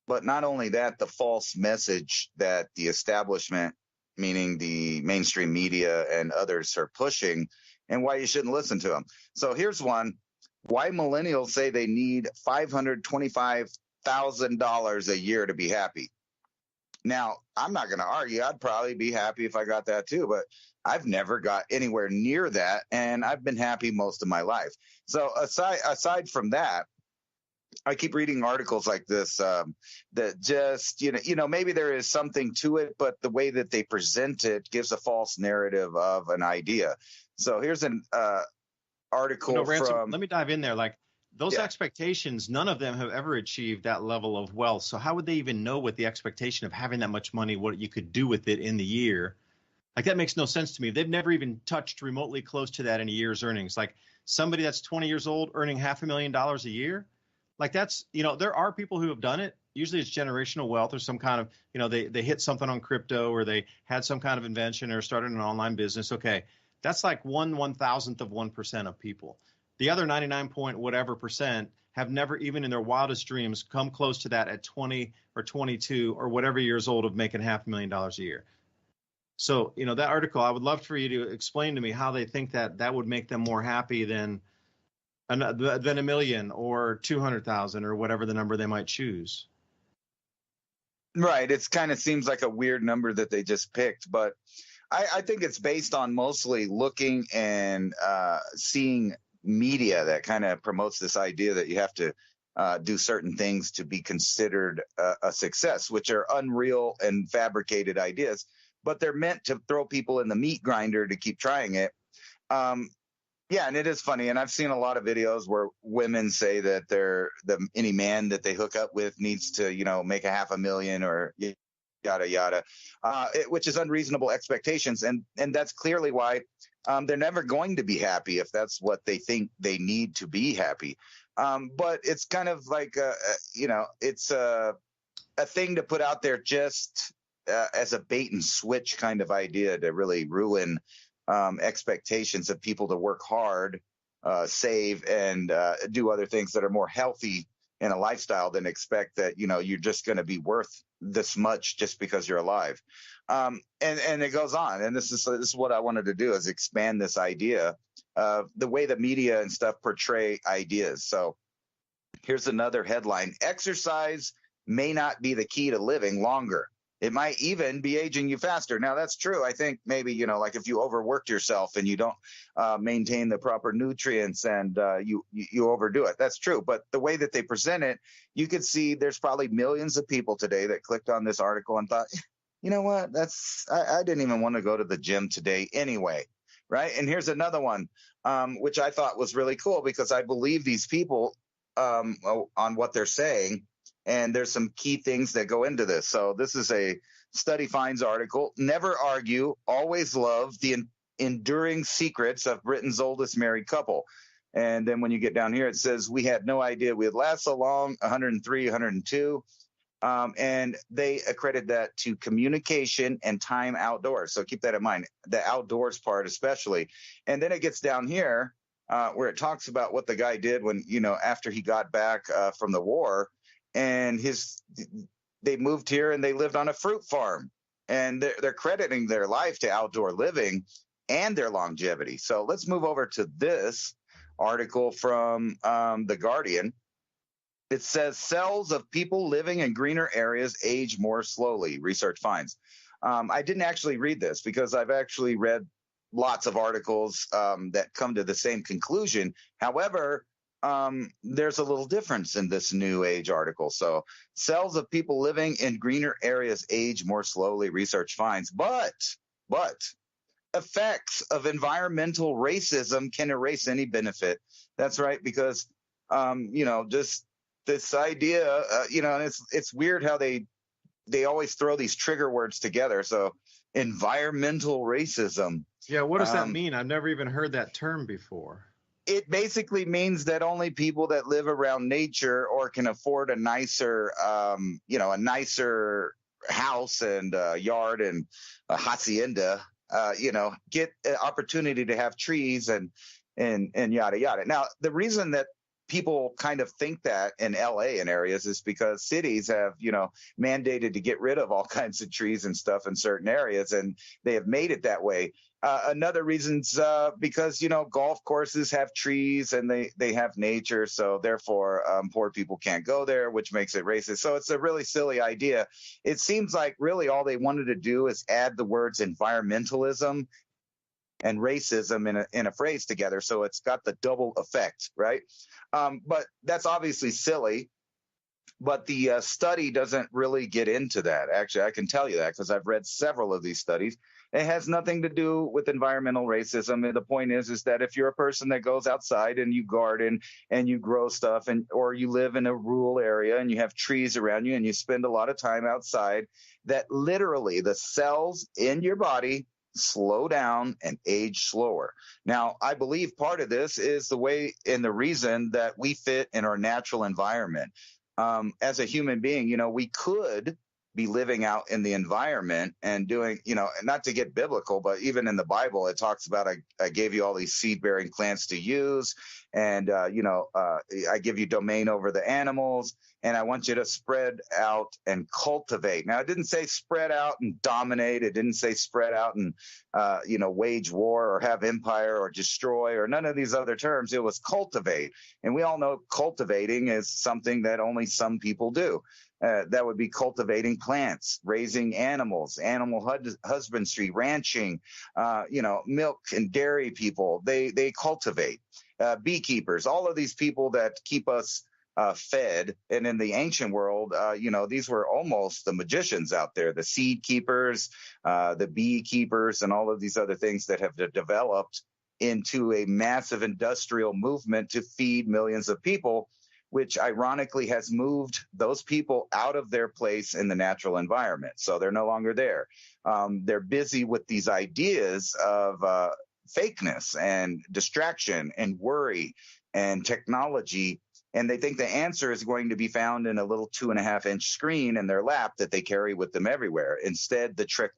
But not only that, the false message that the establishment, meaning the mainstream media and others, are pushing, and why you shouldn't listen to them. So here's one: why millennials say they need $525,000 a year to be happy. Now, I'm not going to argue. I'd probably be happy if I got that too, but I've never got anywhere near that, and I've been happy most of my life. So aside from that, I keep reading articles like this that just maybe there is something to it, but the way that they present it gives a false narrative of an idea. So here's an article Ransom, from. let me dive in there. Like those expectations, none of them have ever achieved that level of wealth. So how would they even know what the expectation of having that much money, what you could do with it in the year? Like that makes no sense to me. They've never even touched remotely close to that in a year's earnings. Like somebody that's 20 years old earning $500,000 a year. Like that's, there are people who have done it. Usually it's generational wealth or some kind of, they hit something on crypto or they had some kind of invention or started an online business. Okay. That's like 1/1000th of 1% of people. The other 99 point whatever percent have never, even in their wildest dreams, come close to that at 20 or 22 or whatever years old of making $500,000 a year. So, that article, I would love for you to explain to me how they think that would make them more happy than $1 million or 200,000 or whatever the number they might choose. Right. It's kind of seems like a weird number that they just picked, but I think it's based on mostly looking and seeing media that kind of promotes this idea that you have to do certain things to be considered a success, which are unreal and fabricated ideas, but they're meant to throw people in the meat grinder to keep trying it. Yeah, and it is funny, and I've seen a lot of videos where women say that any man that they hook up with needs to, make $500,000 or yada yada, which is unreasonable expectations, and that's clearly why they're never going to be happy if that's what they think they need to be happy. But it's kind of like it's a thing to put out there just as a bait and switch kind of idea to really ruin expectations of people to work hard, save, and do other things that are more healthy in a lifestyle than expect that, you're just going to be worth this much just because you're alive. And it goes on. And this is what I wanted to do, is expand this idea of the way the media and stuff portray ideas. So here's another headline: exercise may not be the key to living longer. It might even be aging you faster. Now, that's true. I think maybe, like if you overworked yourself and you don't maintain the proper nutrients and you overdo it, that's true. But the way that they present it, you could see there's probably millions of people today that clicked on this article and thought, you know what, I didn't even want to go to the gym today anyway. Right. And here's another one, which I thought was really cool because I believe these people on what they're saying. And there's some key things that go into this. So this is a Study Finds article. Never argue, always love: the enduring secrets of Britain's oldest married couple. And then when you get down here, it says, we had no idea we'd last so long, 103, 102. And they accredit that to communication and time outdoors. So keep that in mind, the outdoors part especially. And then it gets down here where it talks about what the guy did when, after he got back from the war. And they moved here and they lived on a fruit farm, and they're crediting their life to outdoor living and their longevity. So let's move over to this article from The Guardian. It says cells of people living in greener areas age more slowly, research finds. I didn't actually read this because I've actually read lots of articles that come to the same conclusion. However, there's a little difference in this new age article. So cells of people living in greener areas age more slowly, research finds, but effects of environmental racism can erase any benefit. That's right. Because, just this idea, and it's weird how they always throw these trigger words together. So environmental racism. Yeah. What does that mean? I've never even heard that term before. It basically means that only people that live around nature or can afford a nicer house and yard and a hacienda, get an opportunity to have trees and yada yada. Now, the reason that people kind of think that in LA and areas is because cities have, mandated to get rid of all kinds of trees and stuff in certain areas, and they have made it that way. Another reason's because, golf courses have trees and they have nature. So therefore, poor people can't go there, which makes it racist. So it's a really silly idea. It seems like really all they wanted to do is add the words environmentalism and racism in a phrase together. So it's got the double effect, right? But that's obviously silly. But the study doesn't really get into that. Actually, I can tell you that because I've read several of these studies. It has nothing to do with environmental racism. And the point is that if you're a person that goes outside and you garden and you grow stuff, or you live in a rural area and you have trees around you and you spend a lot of time outside, that literally the cells in your body slow down and age slower. Now, I believe part of this is the way and the reason that we fit in our natural environment. As a human being, we could be living out in the environment and doing, not to get biblical, but even in the Bible, it talks about, I gave you all these seed-bearing plants to use, and, I give you domain over the animals, and I want you to spread out and cultivate. Now, it didn't say spread out and dominate. It didn't say spread out and, wage war or have empire or destroy or none of these other terms. It was cultivate. And we all know cultivating is something that only some people do. That would be cultivating plants, raising animals, animal husbandry, ranching, milk and dairy people. They cultivate. Beekeepers, all of these people that keep us fed. And in the ancient world, these were almost the magicians out there, the seed keepers, the beekeepers, and all of these other things that have developed into a massive industrial movement to feed millions of people, which ironically has moved those people out of their place in the natural environment. So they're no longer there. They're busy with these ideas of fakeness and distraction and worry and technology. And they think the answer is going to be found in a little 2.5-inch screen in their lap that they carry with them everywhere. Instead, the trick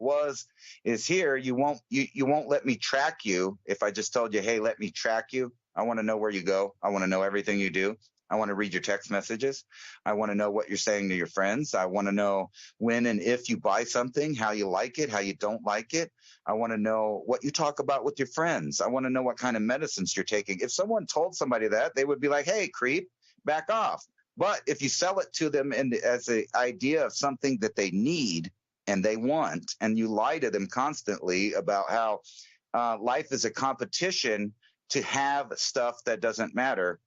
is here. You won't let me track you. If I just told you, hey, let me track you. I want to know where you go. I want to know everything you do. I want to read your text messages. I want to know what you're saying to your friends. I want to know when and if you buy something, how you like it, how you don't like it. I want to know what you talk about with your friends. I want to know what kind of medicines you're taking. If someone told somebody that, they would be like, hey, creep, back off. But if you sell it to them as an idea of something that they need and they want, and you lie to them constantly about how life is a competition to have stuff that doesn't matter,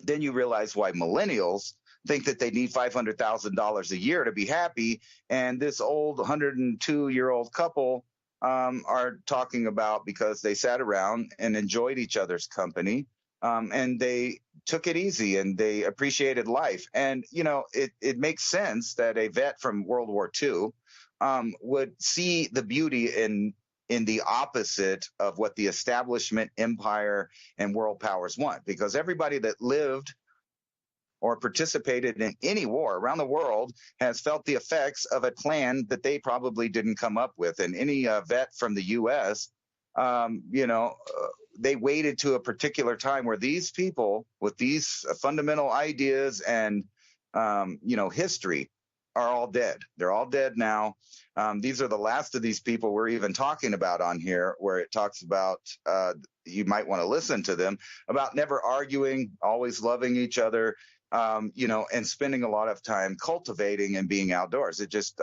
then you realize why millennials think that they need $500,000 a year to be happy. And this old 102-year-old couple are talking about because they sat around and enjoyed each other's company. And they took it easy and they appreciated life. And, it makes sense that a vet from World War II would see the beauty in the opposite of what the establishment, empire, and world powers want. Because everybody that lived or participated in any war around the world has felt the effects of a plan that they probably didn't come up with. And any vet from the U.S., they waited to a particular time where these people with these fundamental ideas and, history are all dead. They're all dead now. These are the last of these people we're even talking about on here, where it talks about, you might want to listen to them, about never arguing, always loving each other, and spending a lot of time cultivating and being outdoors. It just,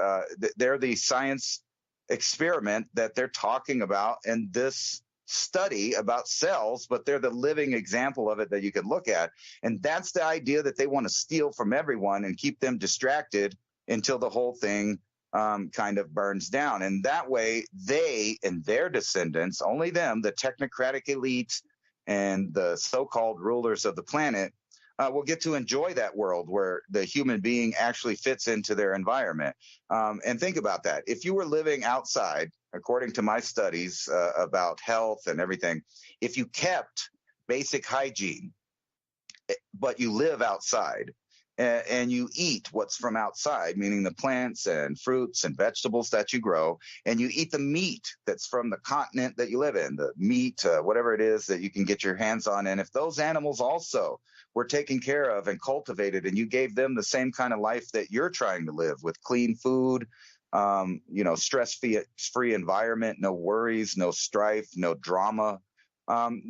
they're the science experiment that they're talking about in this study about cells, but they're the living example of it that you can look at. And that's the idea that they want to steal from everyone and keep them distracted until the whole thing kind of burns down. And that way, they and their descendants, only them, the technocratic elite and the so-called rulers of the planet, will get to enjoy that world where the human being actually fits into their environment. And think about that. If you were living outside, according to my studies about health and everything, if you kept basic hygiene, but you live outside, and you eat what's from outside, meaning the plants and fruits and vegetables that you grow, and you eat the meat that's from the continent that you live in, the meat, whatever it is that you can get your hands on. And if those animals also were taken care of and cultivated, and you gave them the same kind of life that you're trying to live, with clean food, stress-free environment, no worries, no strife, no drama,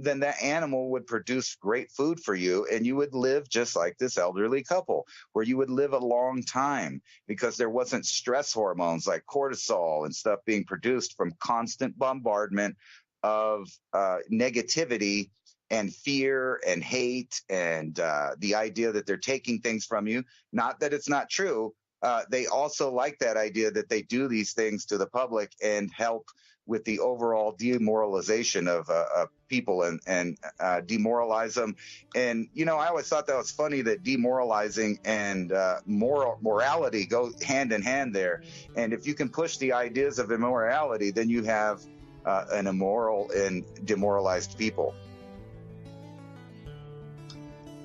then that animal would produce great food for you, and you would live just like this elderly couple, where you would live a long time because there wasn't stress hormones like cortisol and stuff being produced from constant bombardment of negativity and fear and hate and the idea that they're taking things from you. Not that it's not true. They also like that idea that they do these things to the public and help with the overall demoralization of people and demoralize them. And, I always thought that was funny that demoralizing and morality go hand in hand there. And if you can push the ideas of immorality, then you have an immoral and demoralized people.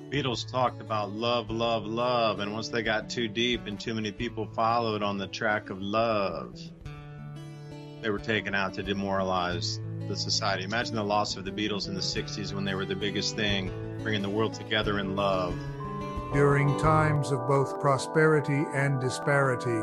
Beatles talked about love, love, love, and once they got too deep and too many people followed on the track of love, they were taken out to demoralize the society. Imagine the loss of the Beatles in the 60s when they were the biggest thing, bringing the world together in love. During times of both prosperity and disparity,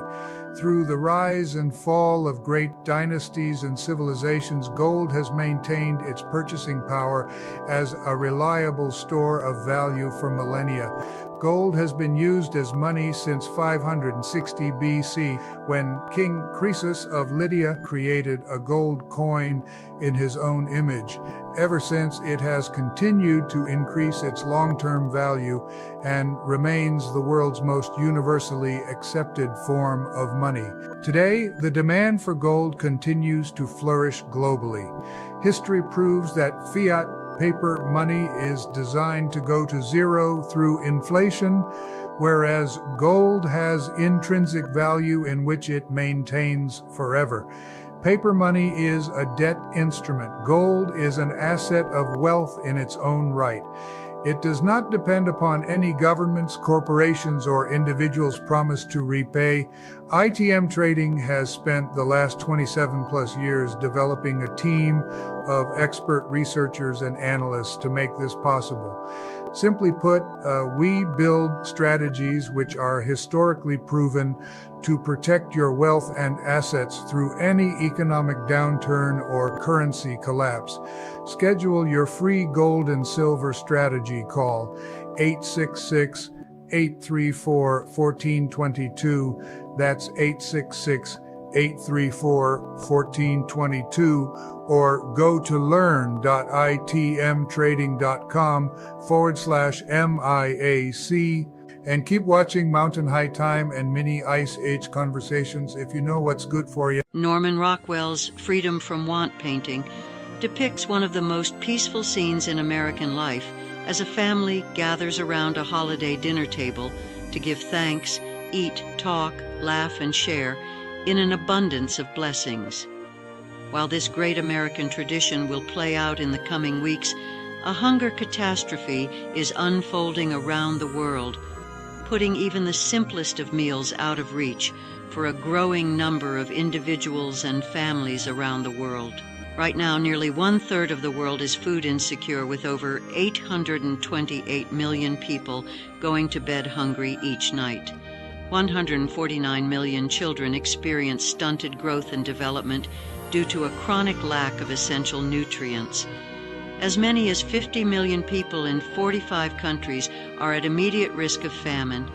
through the rise and fall of great dynasties and civilizations, gold has maintained its purchasing power as a reliable store of value for millennia. Gold has been used as money since 560 BC, when King Croesus of Lydia created a gold coin in his own image. Ever since, it has continued to increase its long-term value and remains the world's most universally accepted form of money. Today, the demand for gold continues to flourish globally. History proves that fiat paper money is designed to go to zero through inflation, whereas gold has intrinsic value in which it maintains forever. Paper money is a debt instrument. Gold is an asset of wealth in its own right. It does not depend upon any governments, corporations, or individuals' promise to repay. ITM Trading has spent the last 27 plus years developing a team of expert researchers and analysts to make this possible. Simply put, we build strategies which are historically proven to protect your wealth and assets through any economic downturn or currency collapse. Schedule your free gold and silver strategy call 866-834-1422. That's 866-834-1422, or go to learn.itmtrading.com/MIAC. And keep watching Mountain High Time and Mini Ice Age Conversations if you know what's good for you. Norman Rockwell's Freedom from Want painting depicts one of the most peaceful scenes in American life as a family gathers around a holiday dinner table to give thanks, eat, talk, laugh, and share in an abundance of blessings. While this great American tradition will play out in the coming weeks, a hunger catastrophe is unfolding around the world, putting even the simplest of meals out of reach for a growing number of individuals and families around the world. Right now, nearly 1/3 of the world is food insecure, with over 828 million people going to bed hungry each night. 149 million children experience stunted growth and development due to a chronic lack of essential nutrients. As many as 50 million people in 45 countries are at immediate risk of famine,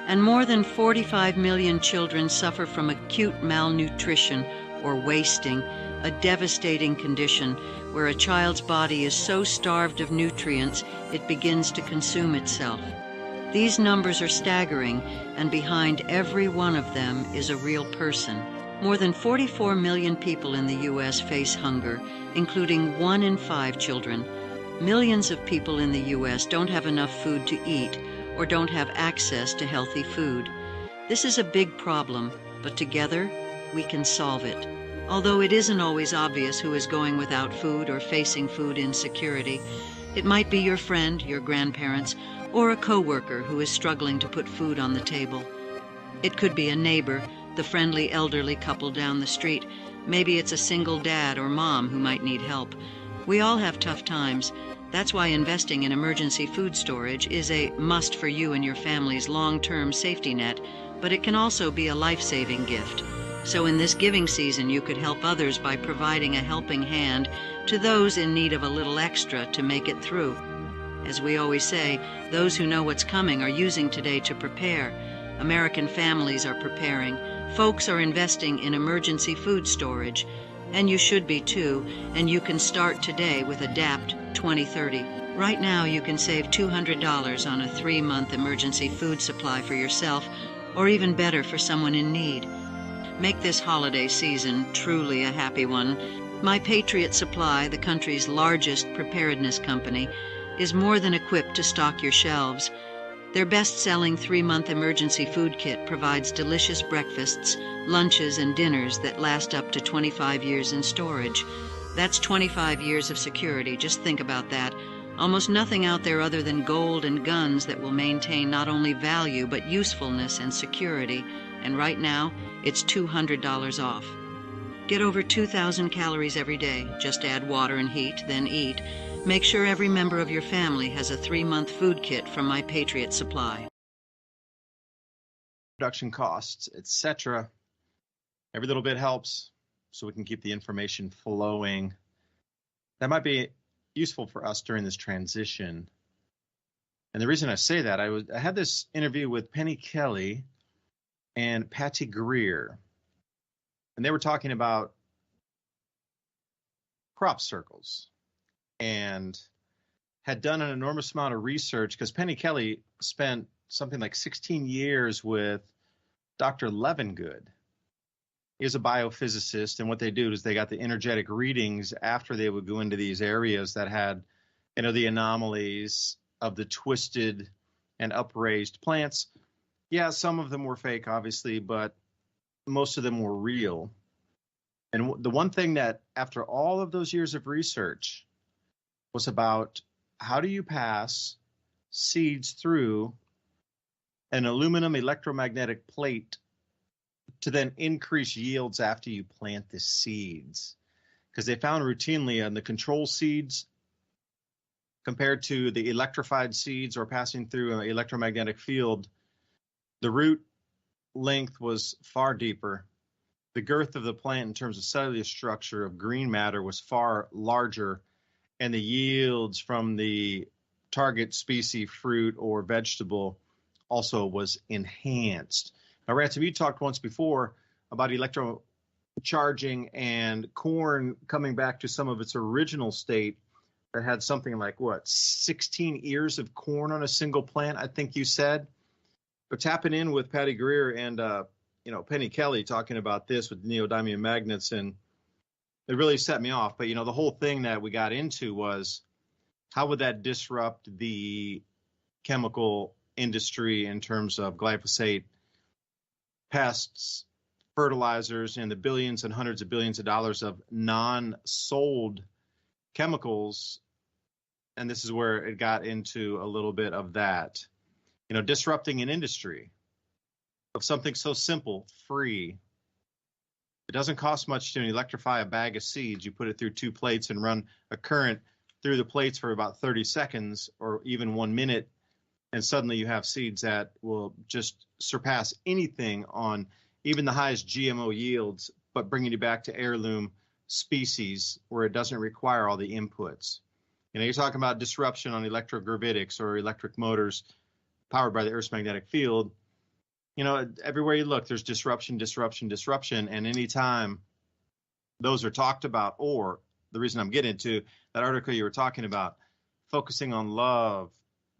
and more than 45 million children suffer from acute malnutrition or wasting, a devastating condition where a child's body is so starved of nutrients it begins to consume itself. These numbers are staggering, and behind every one of them is a real person. More than 44 million people in the U.S. face hunger, including 1 in 5 children. Millions of people in the U.S. don't have enough food to eat or don't have access to healthy food. This is a big problem, but together we can solve it. Although it isn't always obvious who is going without food or facing food insecurity, it might be your friend, your grandparents, or a coworker who is struggling to put food on the table. It could be a neighbor, the friendly elderly couple down the street. Maybe it's a single dad or mom who might need help. We all have tough times, That's why investing in emergency food storage is a must for you and your family's long-term safety net, but it can also be a life-saving gift. So in this giving season, you could help others by providing a helping hand to those in need of a little extra to make it through. As we always say, those who know what's coming are using today to prepare. American families are preparing. Folks are investing in emergency food storage. And you should be too, and you can start today with ADAPT 2030. Right now you can save $200 on a 3-month emergency food supply for yourself, or even better, for someone in need. Make this holiday season truly a happy one. My Patriot Supply, the country's largest preparedness company, is more than equipped to stock your shelves. Their best-selling 3-month emergency food kit provides delicious breakfasts, lunches, and dinners that last up to 25 years in storage. That's 25 years of security. Just think about that. Almost nothing out there other than gold and guns that will maintain not only value but usefulness and security. And right now, it's $200 off. Get over 2,000 calories every day. Just add water and heat, then eat. Make sure every member of your family has a 3-month food kit from My Patriot Supply. Production costs, etc. Every little bit helps, so we can keep the information flowing. That might be useful for us during this transition. And the reason I say that, I had this interview with Penny Kelly and Patty Greer, and they were talking about crop circles and had done an enormous amount of research, because Penny Kelly spent something like 16 years with Dr. Levengood. He is a biophysicist, and what they do is they got the energetic readings after they would go into these areas that had, the anomalies of the twisted and upraised plants. Yeah, some of them were fake, obviously, but most of them were real. And the one thing that, after all of those years of research, was about how do you pass seeds through an aluminum electromagnetic plate to then increase yields after you plant the seeds. Because they found routinely on the control seeds, compared to the electrified seeds or passing through an electromagnetic field, the root length was far deeper. The girth of the plant in terms of cellular structure of green matter was far larger, and the yields from the target species fruit or vegetable also was enhanced. Now, Ransom, you talked once before about electrocharging and corn coming back to some of its original state that had something like, 16 ears of corn on a single plant, I think you said. But tapping in with Patty Greer and, Penny Kelly talking about this with neodymium magnets, and it really set me off. But, the whole thing that we got into was, how would that disrupt the chemical industry in terms of glyphosate, pests, fertilizers, and the billions and hundreds of billions of dollars of non-sold chemicals? And this is where it got into a little bit of that, disrupting an industry of something so simple, free. It doesn't cost much to electrify a bag of seeds. You put it through 2 plates and run a current through the plates for about 30 seconds or even 1 minute, and suddenly you have seeds that will just surpass anything on even the highest GMO yields, but bringing you back to heirloom species where it doesn't require all the inputs. You're talking about disruption on electrogravitics or electric motors powered by the Earth's magnetic field. Everywhere you look, there's disruption. And anytime those are talked about, or the reason I'm getting to that article you were talking about, focusing on love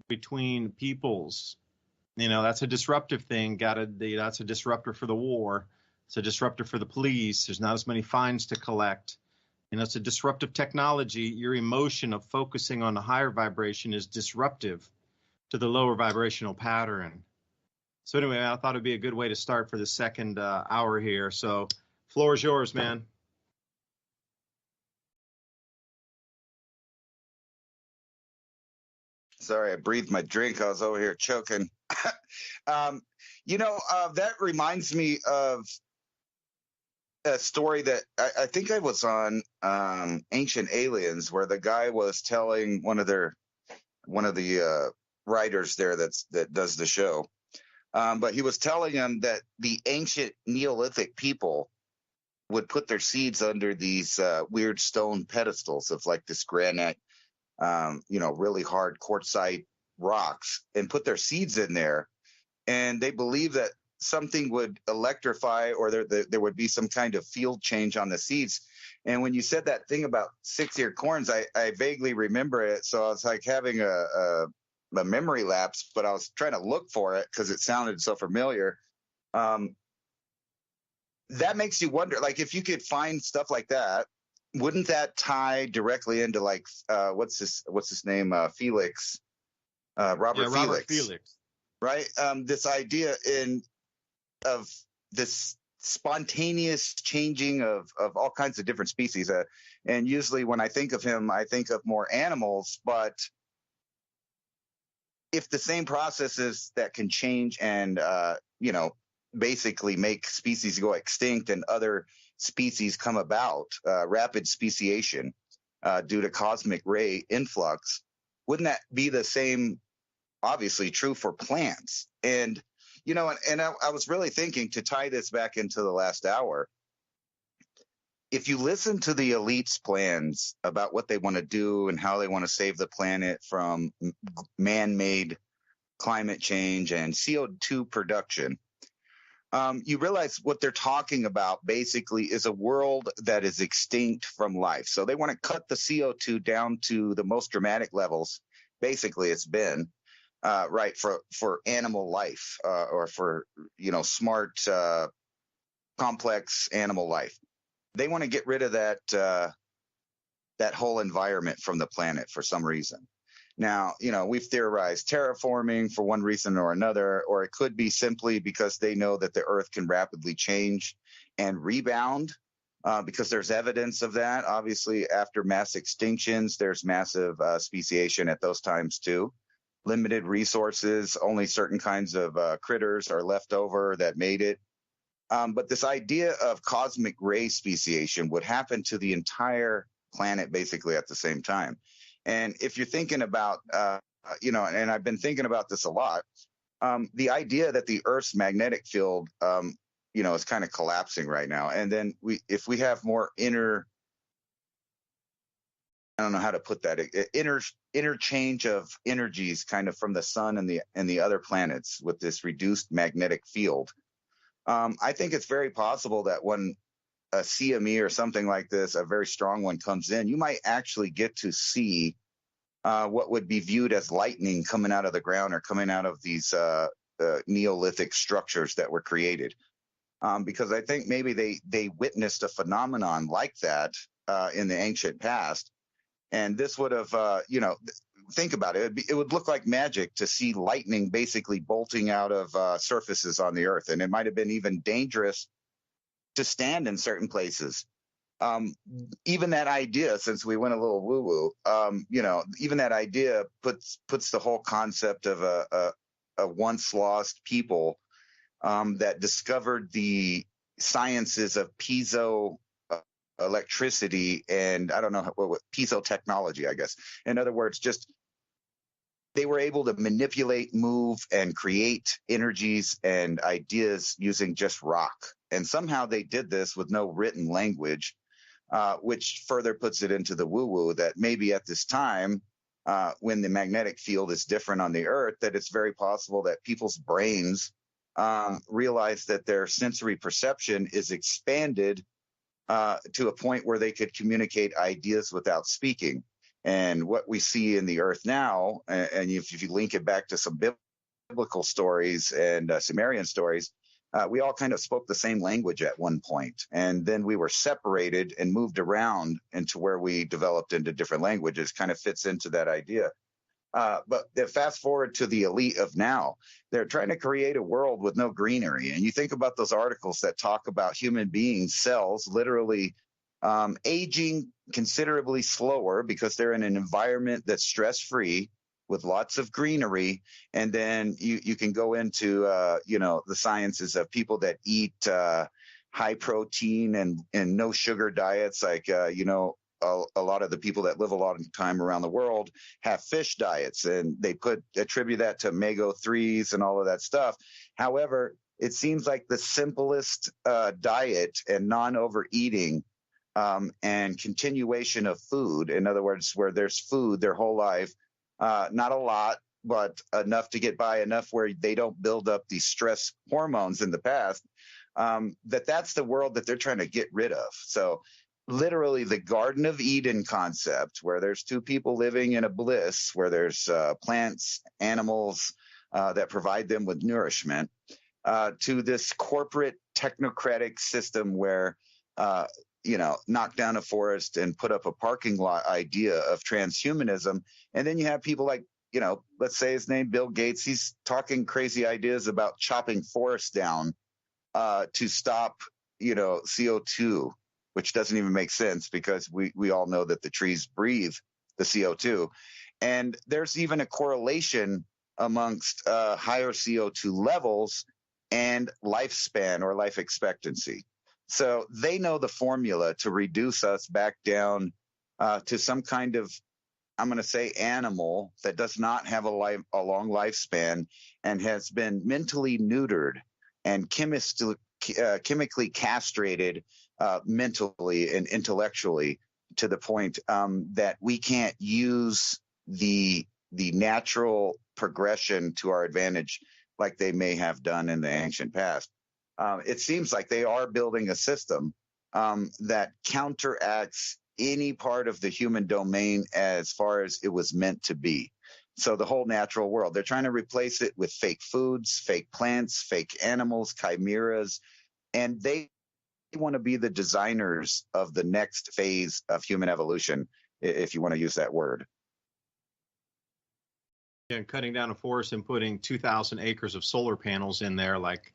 between peoples, that's a disruptive thing. That's a disruptor for the war. It's a disruptor for the police. There's not as many fines to collect. It's a disruptive technology. Your emotion of focusing on the higher vibration is disruptive to the lower vibrational pattern. So anyway, I thought it'd be a good way to start for the second hour here. So floor is yours, man. Sorry, I breathed my drink. I was over here choking. That reminds me of a story that I think I was on Ancient Aliens, where the guy was telling one of the writers there that does the show, but he was telling him that the ancient Neolithic people would put their seeds under these weird stone pedestals of like this granite, really hard quartzite rocks, and put their seeds in there. And they believe that something would electrify, or there would be some kind of field change on the seeds. And when you said that thing about six-eared corns, I vaguely remember it. So I was like having a memory lapse, but I was trying to look for it because it sounded so familiar. That makes you wonder, like, if you could find stuff like that, wouldn't that tie directly into like what's his name, Felix, Robert Felix, right? This idea of this spontaneous changing of all kinds of different species, and usually when I think of him, I think of more animals, but if the same processes that can change and basically make species go extinct and other species come about, rapid speciation due to cosmic ray influx, wouldn't that be the same, obviously, true for plants? And I was really thinking, to tie this back into the last hour, if you listen to the elites' plans about what they want to do and how they want to save the planet from man-made climate change and CO2 production, you realize what they're talking about basically is a world that is extinct from life. So they want to cut the CO2 down to the most dramatic levels. Basically, it's been right for animal life, or for smart, complex animal life. They want to get rid of that whole environment from the planet for some reason. Now, we've theorized terraforming for one reason or another, or it could be simply because they know that the Earth can rapidly change and rebound, because there's evidence of that. Obviously, after mass extinctions, there's massive speciation at those times too. Limited resources, only certain kinds of critters are left over that made it. But this idea of cosmic ray speciation would happen to the entire planet basically at the same time. And if you're thinking about, and I've been thinking about this a lot, the idea that the Earth's magnetic field, is kind of collapsing right now. And then if we have more I don't know how to put that, interchange of energies kind of from the sun and the other planets with this reduced magnetic field, I think it's very possible that when a CME or something like this, a very strong one, comes in, you might actually get to see what would be viewed as lightning coming out of the ground or coming out of these Neolithic structures that were created. Because I think maybe they witnessed a phenomenon like that in the ancient past. And this would have, think about it. It would look like magic to see lightning basically bolting out of surfaces on the Earth. And it might have been even dangerous to stand in certain places. Even that idea, since we went a little woo-woo, even that idea puts the whole concept of a once lost people that discovered the sciences of piezo electricity and I don't know what piezo technology, I guess. In other words, just they were able to manipulate, move, and create energies and ideas using just rock. And somehow they did this with no written language, which further puts it into the woo-woo that maybe at this time, when the magnetic field is different on the Earth, that it's very possible that people's brains realize that their sensory perception is expanded to a point where they could communicate ideas without speaking. And what we see in the Earth now, and if you link it back to some biblical stories and Sumerian stories, we all kind of spoke the same language at one point. And then we were separated and moved around into where we developed into different languages, kind of fits into that idea. But fast forward to the elite of now, they're trying to create a world with no greenery. And you think about those articles that talk about human beings, cells, literally aging considerably slower because they're in an environment that's stress-free with lots of greenery. And then you can go into, the sciences of people that eat high protein and no sugar diets. Like, a lot of the people that live a lot of time around the world have fish diets, and they attribute that to omega-3s and all of that stuff. However, it seems like the simplest diet and non-overeating and continuation of food, in other words, where there's food their whole life, not a lot, but enough to get by, enough where they don't build up these stress hormones in the past, that's the world that they're trying to get rid of. So literally the Garden of Eden concept, where there's two people living in a bliss, where there's plants, animals that provide them with nourishment, to this corporate technocratic system where, knock down a forest and put up a parking lot idea of transhumanism. And then you have people like, let's say his name, Bill Gates. He's talking crazy ideas about chopping forests down to stop, CO2, which doesn't even make sense because we all know that the trees breathe the CO2. And there's even a correlation amongst higher CO2 levels and lifespan or life expectancy. So they know the formula to reduce us back down to some kind of, I'm going to say, animal that does not have a long lifespan and has been mentally neutered and chemically castrated mentally and intellectually to the point that we can't use the natural progression to our advantage like they may have done in the ancient past. It seems like they are building a system that counteracts any part of the human domain as far as it was meant to be. So the whole natural world, they're trying to replace it with fake foods, fake plants, fake animals, chimeras, and they want to be the designers of the next phase of human evolution, if you want to use that word. And cutting down a forest and putting 2,000 acres of solar panels in there, like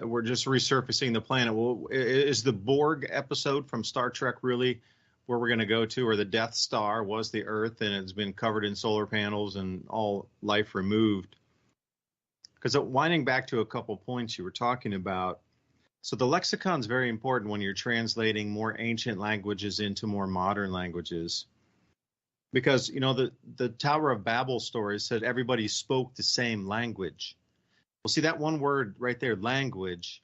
we're just resurfacing the planet. Well, is the Borg episode from Star Trek really where we're going to go to, or the Death Star was the Earth and it's been covered in solar panels and all life removed? Because winding back to a couple points you were talking about, so the lexicon is very important when you're translating more ancient languages into more modern languages. Because, the Tower of Babel story said everybody spoke the same language. Well, see, that one word right there, language,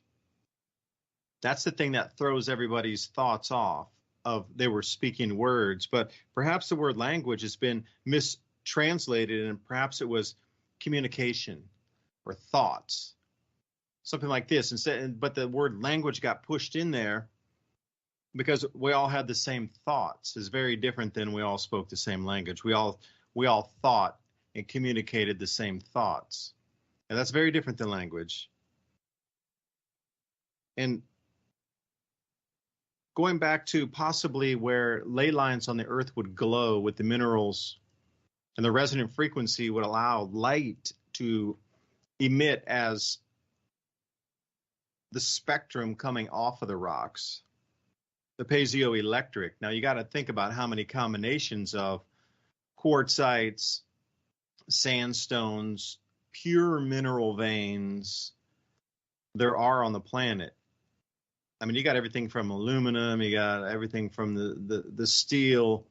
that's the thing that throws everybody's thoughts off of they were speaking words. But perhaps the word language has been mistranslated, and perhaps it was communication or thoughts, something like this. But the word language got pushed in there because we all had the same thoughts. Is very different than we all spoke the same language. We all thought and communicated the same thoughts. And that's very different than language. And going back to possibly where ley lines on the earth would glow with the minerals, and the resonant frequency would allow light to emit as the spectrum coming off of the rocks, the piezoelectric. Now you got to think about how many combinations of quartzites, sandstones, pure mineral veins there are on the planet. I mean, you got everything from aluminum, you got everything from the steel,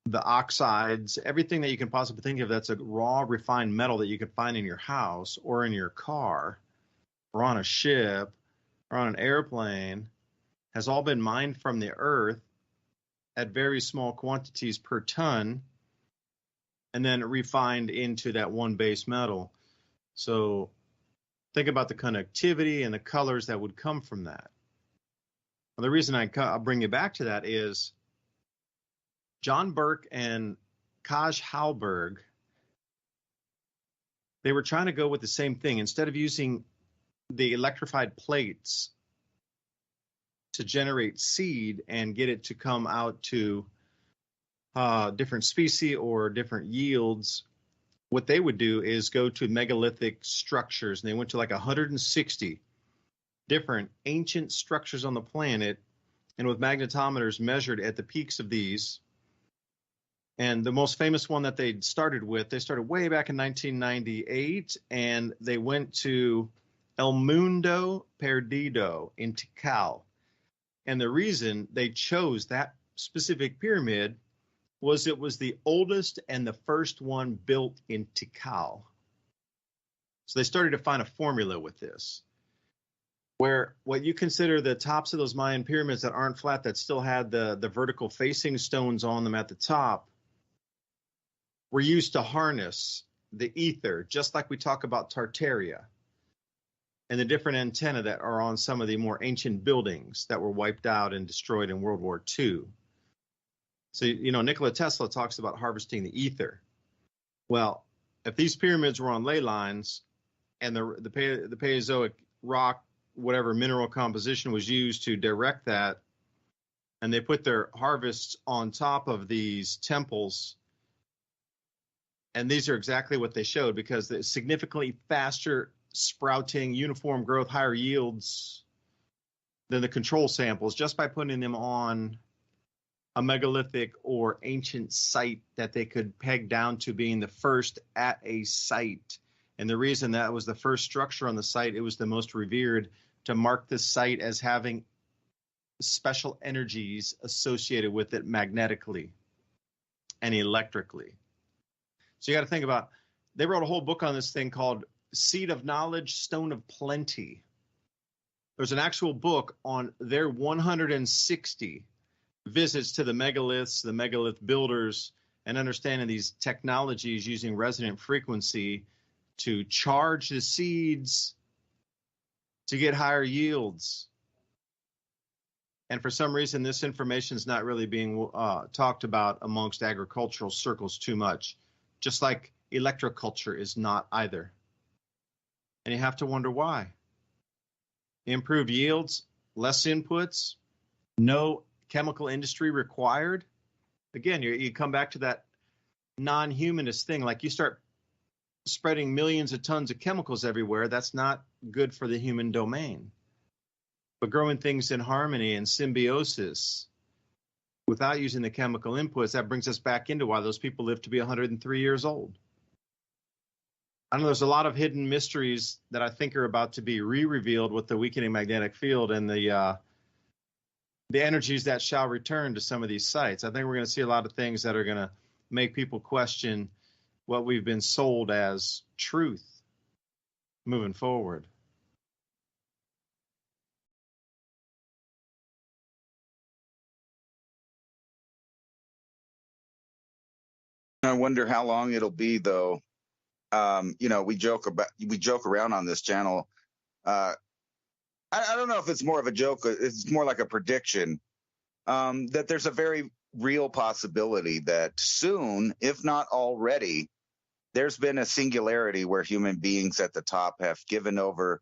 the oxides, everything that you can possibly think of that's a raw, refined metal that you could find in your house or in your car or on a ship or on an airplane has all been mined from the earth at very small quantities per ton and then refined into that one base metal. So think about the connectivity and the colors that would come from that. Well, the reason I'll bring you back to that is John Burke and Kaj Halberg, they were trying to go with the same thing. Instead of using the electrified plates to generate seed and get it to come out to different species or different yields, what they would do is go to megalithic structures. And they went to like 160 different ancient structures on the planet, and with magnetometers measured at the peaks of these. And the most famous one that they started way back in 1998, and they went to El Mundo Perdido in Tikal. And the reason they chose that specific pyramid was it was the oldest and the first one built in Tikal. So they started to find a formula with this, where what you consider the tops of those Mayan pyramids that aren't flat, that still had the vertical facing stones on them at the top, were used to harness the ether, just like we talk about Tartaria and the different antennae that are on some of the more ancient buildings that were wiped out and destroyed in World War II. So, Nikola Tesla talks about harvesting the ether. Well, if these pyramids were on ley lines and the Paleozoic rock, whatever mineral composition was used to direct that, and they put their harvests on top of these temples, and these are exactly what they showed, because the significantly faster sprouting, uniform growth, higher yields than the control samples, just by putting them on a megalithic or ancient site that they could peg down to being the first at a site. And the reason that was the first structure on the site, it was the most revered, to mark the site as having special energies associated with it magnetically and electrically. So you got to think about, they wrote a whole book on this thing called Seed of Knowledge, Stone of Plenty. There's an actual book on their 160 visits to the megaliths, the megalith builders, and understanding these technologies using resonant frequency to charge the seeds to get higher yields. And for some reason, this information is not really being talked about amongst agricultural circles too much, just like electroculture is not either. And you have to wonder why. Improved yields, less inputs, no chemical industry required. Again, you come back to that non-humanist thing, like you start spreading millions of tons of chemicals everywhere, that's not good for the human domain. But growing things in harmony and symbiosis without using the chemical inputs, that brings us back into why those people live to be 103 years old. I know there's a lot of hidden mysteries that I think are about to be re-revealed with the weakening magnetic field and the energies that shall return to some of these sites. I think we're going to see a lot of things that are going to make people question what we've been sold as truth moving forward. I wonder how long it'll be, though. We joke around on this channel. I don't know if it's more of a joke. It's more like a prediction that there's a very real possibility that soon, if not already, there's been a singularity where human beings at the top have given over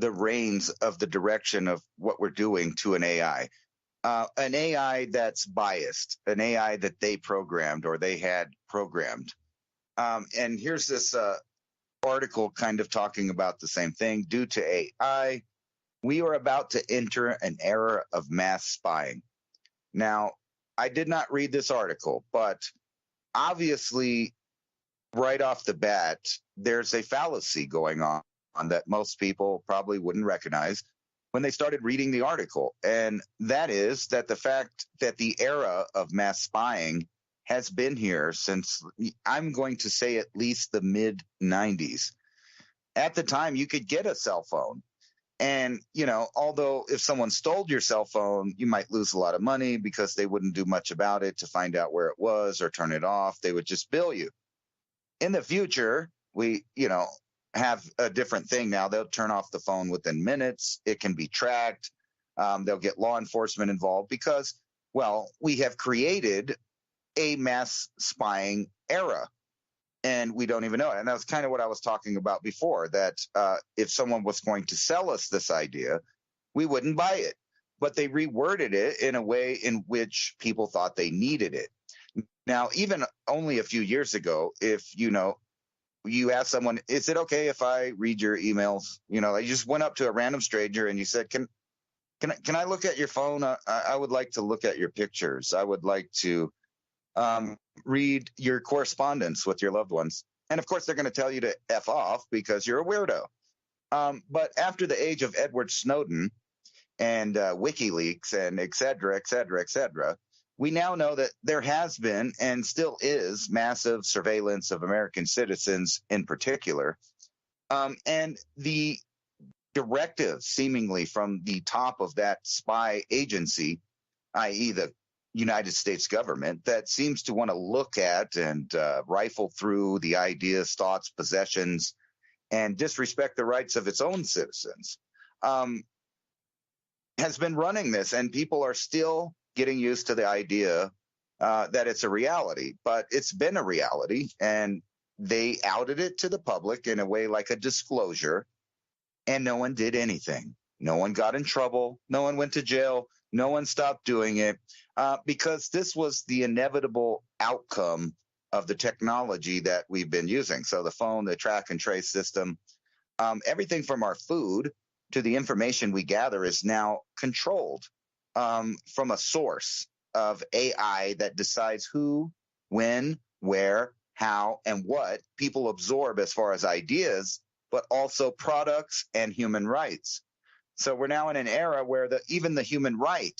the reins of the direction of what we're doing to an AI. An AI that's biased, an AI that they programmed or they had programmed. And here's this article kind of talking about the same thing. Due to AI, we are about to enter an era of mass spying. Now, I did not read this article, but obviously, right off the bat, there's a fallacy going on that most people probably wouldn't recognize when they started reading the article. And that is that the fact that the era of mass spying has been here since, I'm going to say, at least the mid-90s. At the time, you could get a cell phone. And, although if someone stole your cell phone, you might lose a lot of money because they wouldn't do much about it to find out where it was or turn it off. They would just bill you. In the future, we, have a different thing now. They'll turn off the phone within minutes. It can be tracked. They'll get law enforcement involved because, well, we have created a mass spying era. And we don't even know it. And that's kind of what I was talking about before, that if someone was going to sell us this idea, we wouldn't buy it. But they reworded it in a way in which people thought they needed it. Now, even only a few years ago, if, you ask someone, is it okay if I read your emails? You just went up to a random stranger and you said, can I look at your phone? I would like to look at your pictures. I would like to read your correspondence with your loved ones. And of course, they're going to tell you to F off because you're a weirdo. But after the age of Edward Snowden and WikiLeaks and et cetera, et cetera, et cetera, we now know that there has been and still is massive surveillance of American citizens in particular. And the directive seemingly from the top of that spy agency, i.e. the United States government, that seems to want to look at and rifle through the ideas, thoughts, possessions, and disrespect the rights of its own citizens, has been running this, and people are still getting used to the idea that it's a reality. But it's been a reality, and they outed it to the public in a way like a disclosure, and no one did anything. No one got in trouble. No one went to jail. No one stopped doing it because this was the inevitable outcome of the technology that we've been using. So the phone, the track and trace system, everything from our food to the information we gather is now controlled from a source of AI that decides who, when, where, how, and what people absorb as far as ideas, but also products and human rights. So we're now in an era where even the human right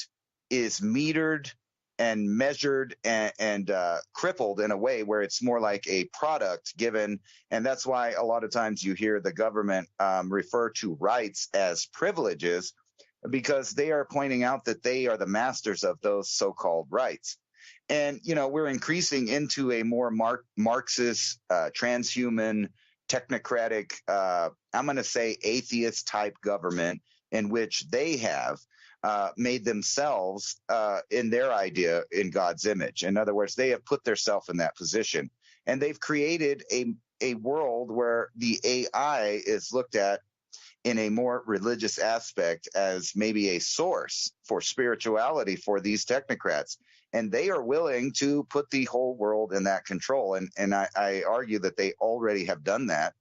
is metered and measured and crippled in a way where it's more like a product given. And that's why a lot of times you hear the government refer to rights as privileges, because they are pointing out that they are the masters of those so-called rights. And, we're increasing into a more Marxist, transhuman, technocratic, I'm going to say atheist type government in which they have made themselves in their idea in God's image. In other words, they have put themselves in that position, and they've created a world where the AI is looked at in a more religious aspect as maybe a source for spirituality for these technocrats. And they are willing to put the whole world in that control. And I argue that they already have done that.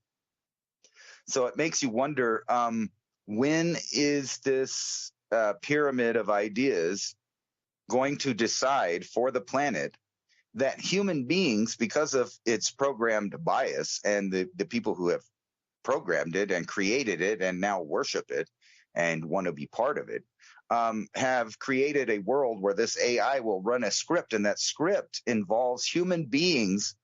So it makes you wonder, when is this pyramid of ideas going to decide for the planet that human beings, because of its programmed bias and the people who have programmed it and created it and now worship it and want to be part of it, have created a world where this AI will run a script, and that script involves human beings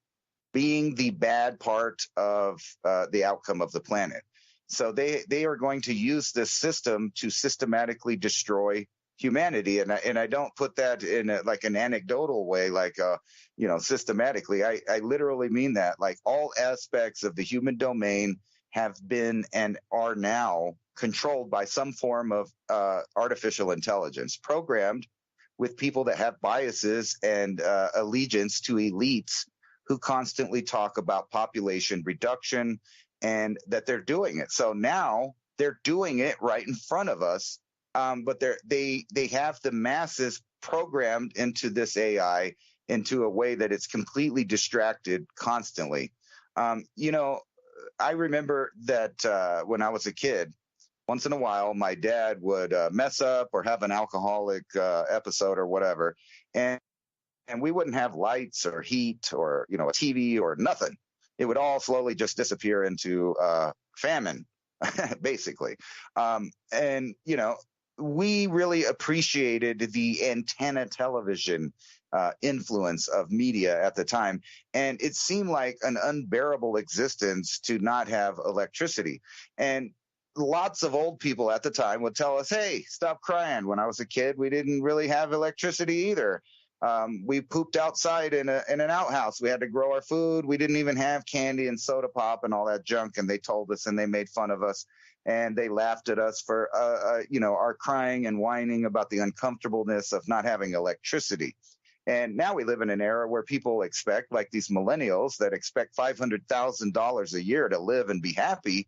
being the bad part of the outcome of the planet. So they are going to use this system to systematically destroy humanity. And I don't put that in like an anecdotal way, like, systematically. I literally mean that. Like, all aspects of the human domain have been and are now controlled by some form of artificial intelligence, programmed with people that have biases and allegiance to elites who constantly talk about population reduction and that they're doing it. So now they're doing it right in front of us, but they have the masses programmed into this AI into a way that it's completely distracted constantly. I remember that when I was a kid, once in a while, my dad would mess up or have an alcoholic episode or whatever, and we wouldn't have lights or heat or, a TV or nothing. It would all slowly just disappear into famine, basically. We really appreciated the antenna television influence of media at the time. And it seemed like an unbearable existence to not have electricity. And lots of old people at the time would tell us, hey, stop crying. When I was a kid, we didn't really have electricity either. We pooped outside in an outhouse. We had to grow our food. We didn't even have candy and soda pop and all that junk. And they told us, and they made fun of us, and they laughed at us for, our crying and whining about the uncomfortableness of not having electricity. And now we live in an era where people expect, like these millennials that expect $500,000 a year to live and be happy.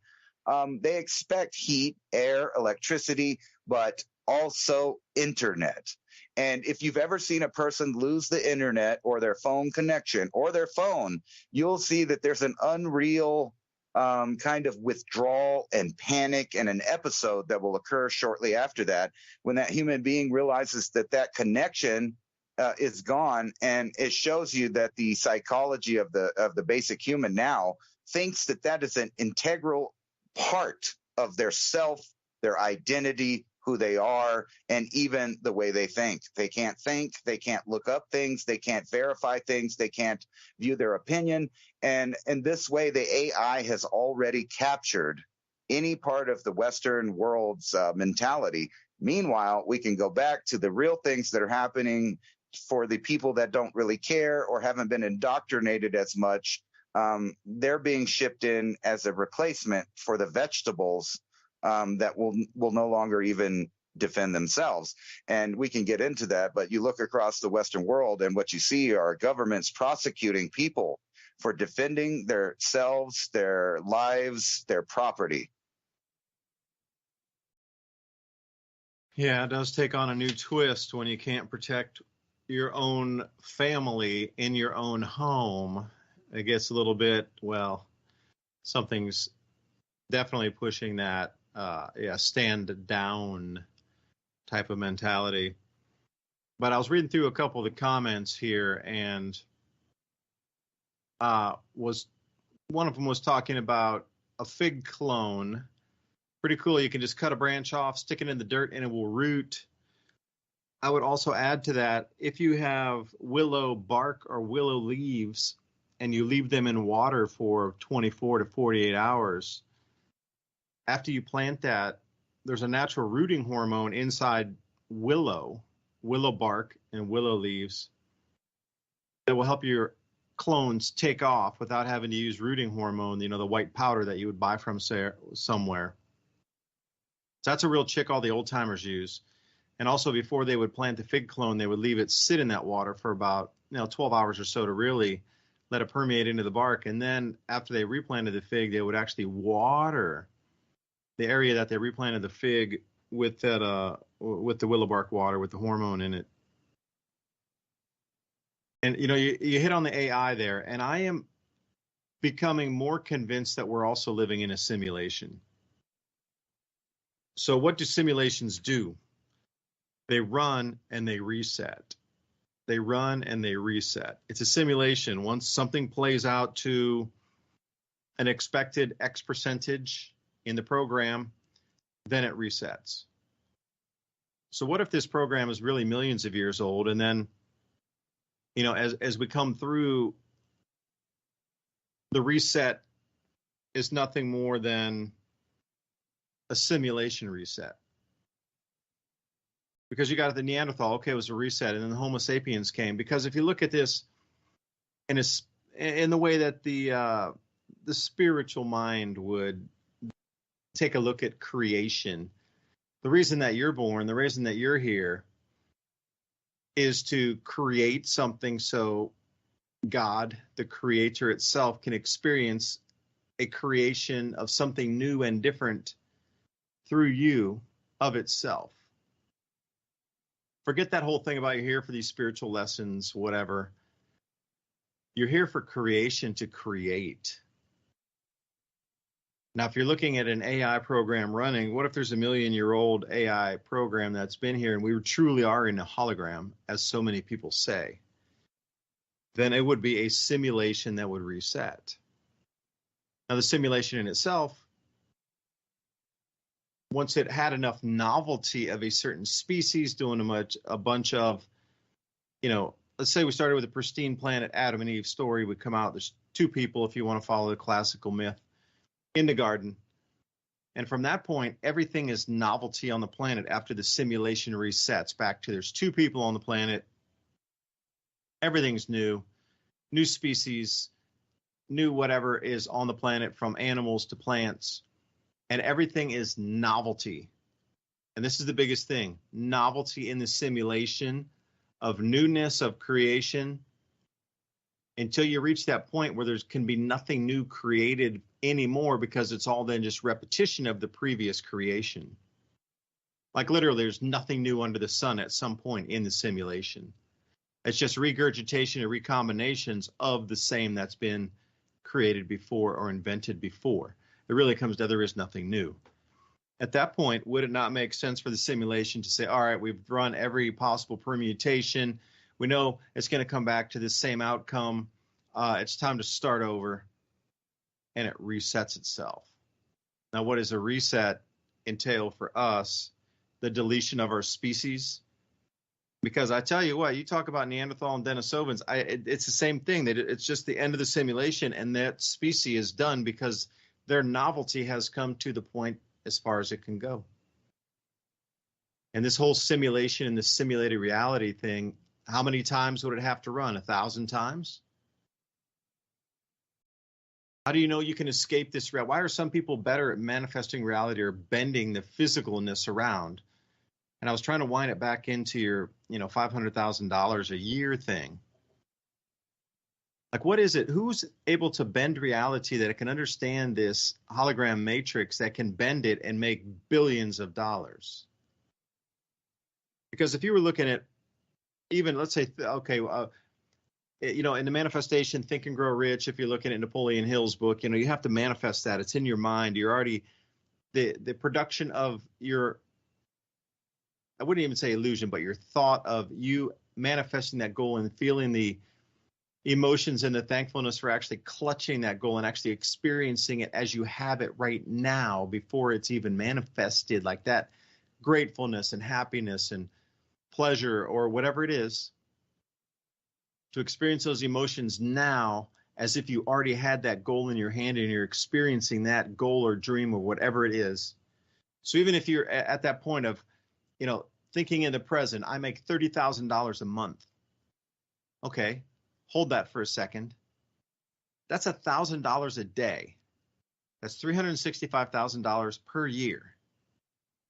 They expect heat, air, electricity, but also internet. And if you've ever seen a person lose the internet or their phone connection or their phone, you'll see that there's an unreal kind of withdrawal and panic and an episode that will occur shortly after that, when that human being realizes that connection is gone. And it shows you that the psychology of the basic human now thinks that is an integral part of their self, their identity, who they are, and even the way they think. They can't think, they can't look up things, they can't verify things, they can't view their opinion. And in this way, the AI has already captured any part of the Western world's mentality. Meanwhile, we can go back to the real things that are happening for the people that don't really care or haven't been indoctrinated as much. They're being shipped in as a replacement for the vegetables that will no longer even defend themselves. And we can get into that, but you look across the Western world and what you see are governments prosecuting people for defending their selves, their lives, their property. Yeah, it does take on a new twist when you can't protect your own family in your own home. It gets a little bit, well, something's definitely pushing that stand down type of mentality. But I was reading through a couple of the comments here, and was one of them was talking about a fig clone. Pretty cool. You can just cut a branch off, stick it in the dirt, and it will root. I would also add to that, if you have willow bark or willow leaves and you leave them in water for 24 to 48 hours, after you plant that, there's a natural rooting hormone inside willow bark and willow leaves that will help your clones take off without having to use rooting hormone, the white powder that you would buy from somewhere. So that's a real trick all the old timers use. And also, before they would plant the fig clone, they would leave it sit in that water for about 12 hours or so to really let it permeate into the bark. And then after they replanted the fig, they would actually water the area that they replanted the fig with that with the willow bark water with the hormone in it. And you hit on the AI there, and I am becoming more convinced that we're also living in a simulation. So what do simulations do? They run and they reset. They run and they reset. It's a simulation. Once something plays out to an expected X percentage in the program, then it resets. So what if this program is really millions of years old, and then, as we come through, the reset is nothing more than a simulation reset? Because you got the Neanderthal, okay, it was a reset, and then the Homo sapiens came. Because if you look at this in the way that the spiritual mind would take a look at creation, the reason that you're born, the reason that you're here, is to create something so God, the creator itself, can experience a creation of something new and different through you of itself. Forget that whole thing about you're here for these spiritual lessons, whatever. You're here for creation to create. Now, if you're looking at an AI program running, what if there's a million-year-old AI program that's been here and we truly are in a hologram, as so many people say? Then it would be a simulation that would reset. Now, the simulation in itself, once it had enough novelty of a certain species doing a bunch of, let's say we started with a pristine planet, Adam and Eve story would come out. There's two people, if you want to follow the classical myth, in the garden. And from that point, everything is novelty on the planet after the simulation resets back to there's two people on the planet. Everything's new species, new whatever is on the planet, from animals to plants. And everything is novelty. And this is the biggest thing, novelty in the simulation of newness of creation, until you reach that point where there can be nothing new created anymore, because it's all then just repetition of the previous creation. Like literally, there's nothing new under the sun at some point in the simulation. It's just regurgitation and recombinations of the same that's been created before or invented before. It really comes to there is nothing new. At that point, would it not make sense for the simulation to say, all right, we've run every possible permutation. We know it's going to come back to the same outcome. It's time to start over. And it resets itself. Now, what does a reset entail for us? The deletion of our species. Because I tell you what, you talk about Neanderthal and Denisovans, it's the same thing. It's just the end of the simulation, and that species is done because their novelty has come to the point as far as it can go. And this whole simulation and the simulated reality thing, how many times would it have to run? 1,000 times? How do you know you can escape this reality? Why are some people better at manifesting reality or bending the physicalness around? And I was trying to wind it back into your, $500,000 a year thing. Like, what is it? Who's able to bend reality that it can understand this hologram matrix that can bend it and make billions of dollars? Because if you were looking at even, let's say, okay, in the manifestation, Think and Grow Rich, if you're looking at Napoleon Hill's book, you have to manifest that. It's in your mind. You're already, the production of your, I wouldn't even say illusion, but your thought of you manifesting that goal and feeling the emotions and the thankfulness for actually clutching that goal and actually experiencing it as you have it right now before it's even manifested, like that gratefulness and happiness and pleasure or whatever it is, to experience those emotions now as if you already had that goal in your hand and you're experiencing that goal or dream or whatever it is. So even if you're at that point of, thinking in the present, I make $30,000 a month. Okay, hold that for a second. That's $1,000 a day. That's $365,000 per year.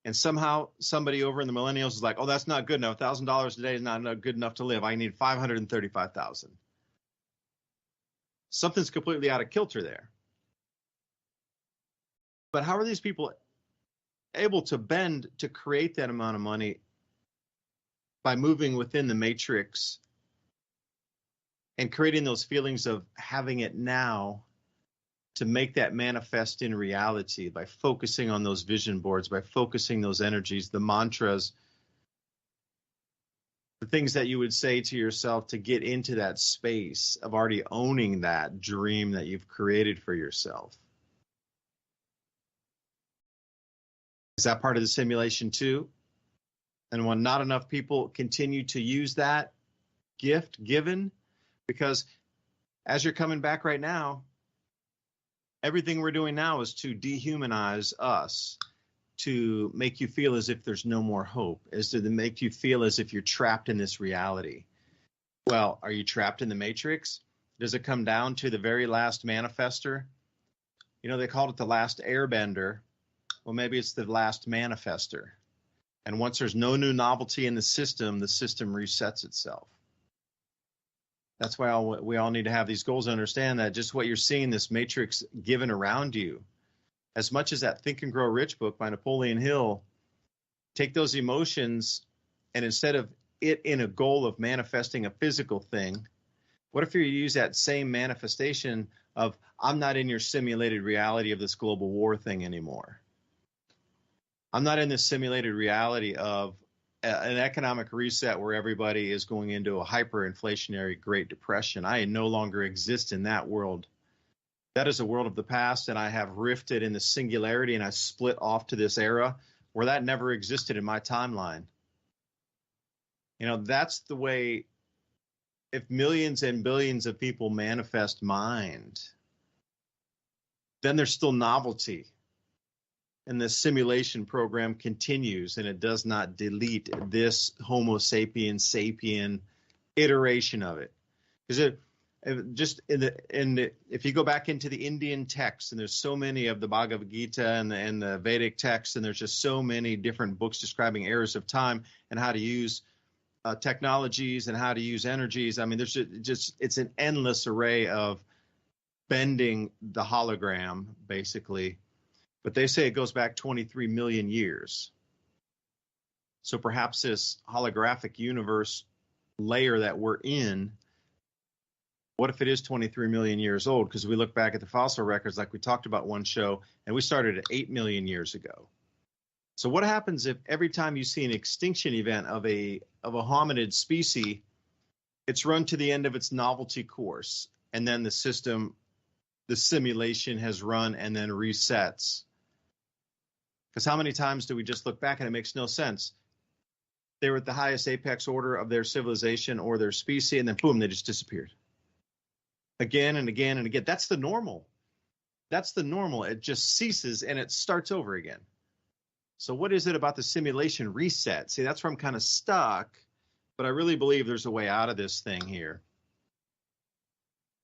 And somehow somebody over in the millennials is like, oh, that's not good enough. $1,000 a day is not good enough to live. I need $535,000. Something's completely out of kilter there. But how are these people able to bend to create that amount of money by moving within the matrix and creating those feelings of having it now to make that manifest in reality by focusing on those vision boards, by focusing those energies, the mantras, the things that you would say to yourself to get into that space of already owning that dream that you've created for yourself? Is that part of the simulation too? And when not enough people continue to use that gift given, because as you're coming back right now, everything we're doing now is to dehumanize us, to make you feel as if there's no more hope, is to make you feel as if you're trapped in this reality. Well, are you trapped in the matrix? Does it come down to the very last manifester? They called it the last airbender. Well, maybe it's the last manifester. And once there's no new novelty in the system resets itself. That's why we all need to have these goals and understand that just what you're seeing, this matrix given around you, as much as that Think and Grow Rich book by Napoleon Hill, take those emotions and instead of it in a goal of manifesting a physical thing, what if you use that same manifestation of, I'm not in your simulated reality of this global war thing anymore. I'm not in this simulated reality of an economic reset where everybody is going into a hyperinflationary Great Depression. I no longer exist in that world. That is a world of the past, and I have rifted in the singularity, and I split off to this era where that never existed in my timeline. That's the way, if millions and billions of people manifest mind, then there's still novelty. And the simulation program continues, and it does not delete this Homo sapien iteration of it. Because if you go back into the Indian texts, and there's so many of the Bhagavad Gita and the Vedic texts, and there's just so many different books describing eras of time and how to use technologies and how to use energies. I mean, there's just it's an endless array of bending the hologram, basically. But they say it goes back 23 million years. So perhaps this holographic universe layer that we're in, what if it is 23 million years old? Because we look back at the fossil records, like we talked about one show, and we started at 8 million years ago. So what happens if every time you see an extinction event of a hominid species, it's run to the end of its novelty course, and then the simulation has run and then resets? Because how many times do we just look back and it makes no sense? They were at the highest apex order of their civilization or their species, and then boom, they just disappeared. Again and again and again. That's the normal. That's the normal. It just ceases and it starts over again. So what is it about the simulation reset? See, that's where I'm kind of stuck, but I really believe there's a way out of this thing here.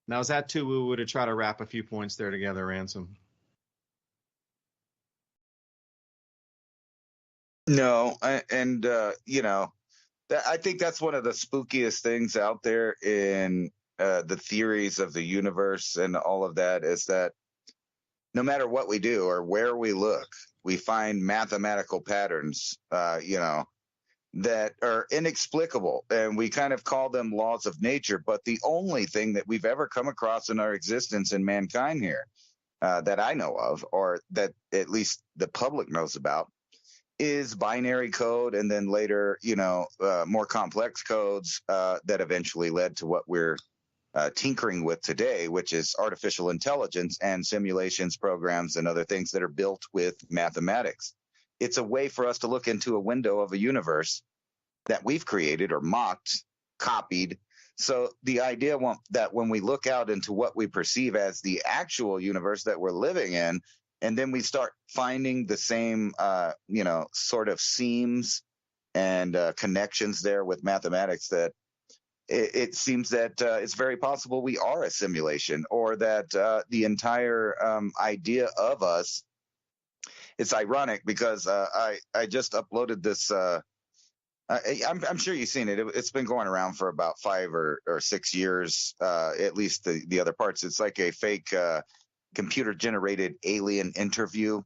Now, is that too woo-woo to try to wrap a few points there together, Ransom? No, and you know, I think that's one of the spookiest things out there in the theories of the universe and all of that, is that no matter what we do or where we look, we find mathematical patterns, you know, that are inexplicable, and we kind of call them laws of nature. But the only thing that we've ever come across in our existence in mankind here, that I know of, or that at least the public knows about, is binary code, and then later, you know, more complex codes that eventually led to what we're tinkering with today, which is artificial intelligence and simulations, programs, and other things that are built with mathematics. It's a way for us to look into a window of a universe that we've created or mocked, copied. So the idea that when we look out into what we perceive as the actual universe that we're living in, and then we start finding the same, you know, sort of seams and connections there with mathematics, that it seems that it's very possible we are a simulation, or that the entire idea of us. It's ironic because I just uploaded this. I'm sure you've seen it. It's been going around for about 5 or 6 years, at least the other parts. It's like a fake computer-generated alien interview.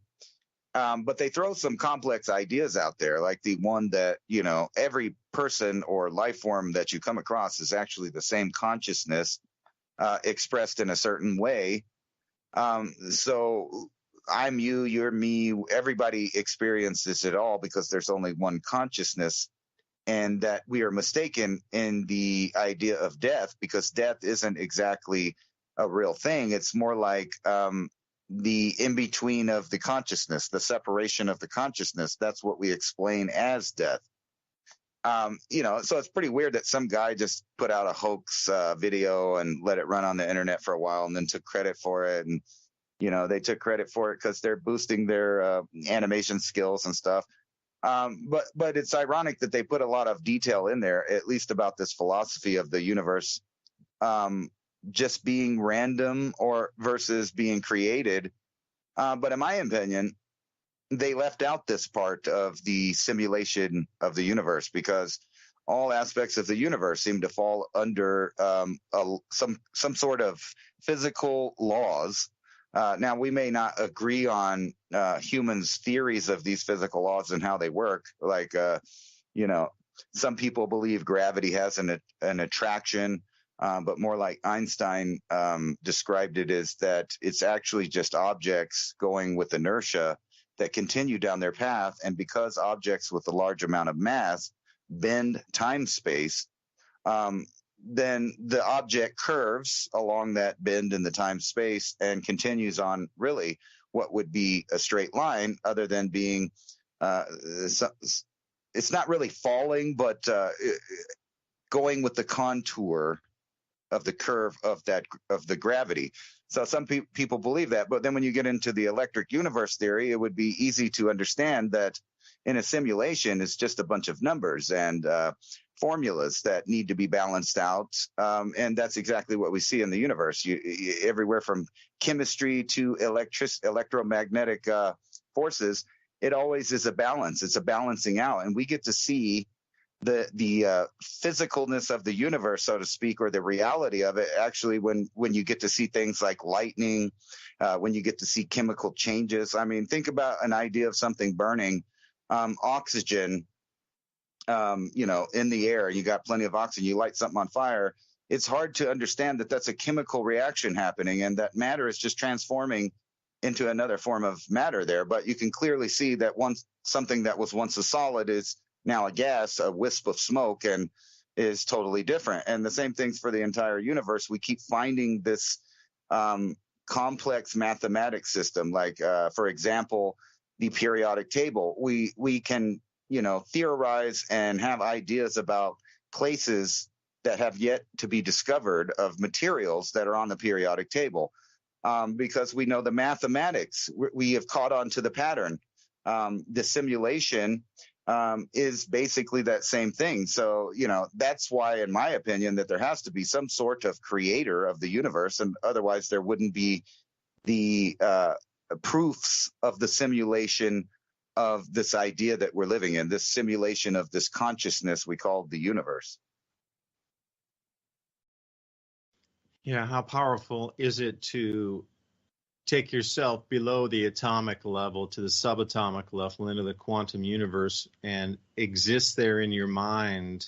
But they throw some complex ideas out there, like the one that, you know, every person or life form that you come across is actually the same consciousness expressed in a certain way. So I'm you, you're me, everybody experiences it all because there's only one consciousness, and that we are mistaken in the idea of death, because death isn't exactly a real thing. It's more like the in-between of the consciousness, the separation of the consciousness. That's what we explain as death. You know, so it's pretty weird that some guy just put out a hoax video and let it run on the internet for a while and then took credit for it. And, you know, they took credit for it because they're boosting their animation skills and stuff. But it's ironic that they put a lot of detail in there, at least about this philosophy of the universe just being random or versus being created. But in my opinion, they left out this part of the simulation of the universe, because all aspects of the universe seem to fall under some sort of physical laws. Now, we may not agree on humans' theories of these physical laws and how they work. Like, you know, some people believe gravity has an attraction, but more like Einstein described it, is that it's actually just objects going with inertia that continue down their path. And because objects with a large amount of mass bend time-space, then the object curves along that bend in the time-space and continues on really what would be a straight line, other than being it's not really falling, but going with the contour of the curve of the gravity. So some people believe that, but then when you get into the electric universe theory, it would be easy to understand that in a simulation, it's just a bunch of numbers and formulas that need to be balanced out. And that's exactly what we see in the universe. Everywhere from chemistry to electromagnetic forces, it always is a balance. It's a balancing out. And we get to see the physicalness of the universe, so to speak, or the reality of it, actually, when you get to see things like lightning, when you get to see chemical changes. I mean, think about an idea of something burning. Oxygen, you know, in the air, you got plenty of oxygen, you light something on fire. It's hard to understand that that's a chemical reaction happening, and that matter is just transforming into another form of matter there. But you can clearly see that something that was once a solid is now a gas, a wisp of smoke, and is totally different. And the same things for the entire universe. We keep finding this complex mathematics system. Like, for example, the periodic table. We can, theorize and have ideas about places that have yet to be discovered of materials that are on the periodic table, because we know the mathematics. We have caught on to the pattern. The simulation is basically that same thing. So, that's why, in my opinion, that there has to be some sort of creator of the universe, and otherwise there wouldn't be the proofs of the simulation of this idea that we're living in, this simulation of this consciousness we call the universe. Yeah, how powerful is it to take yourself below the atomic level to the subatomic level into the quantum universe and exist there in your mind?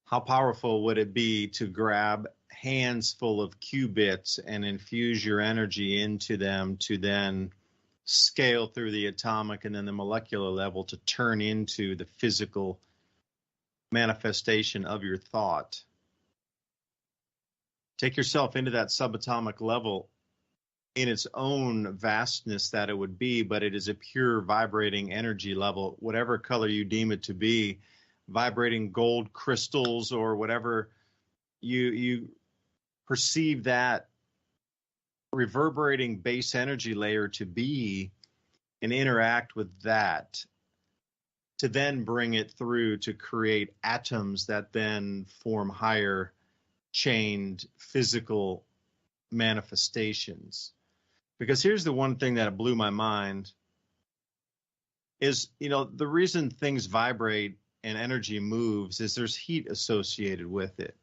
How powerful would it be to grab hands full of qubits and infuse your energy into them to then scale through the atomic and then the molecular level to turn into the physical manifestation of your thought? Take yourself into that subatomic level in its own vastness that it would be, but it is a pure vibrating energy level, whatever color you deem it to be, vibrating gold crystals or whatever you perceive that reverberating base energy layer to be, and interact with that to then bring it through to create atoms that then form higher chained physical manifestations. Because here's the one thing that blew my mind is, the reason things vibrate and energy moves is there's heat associated with it.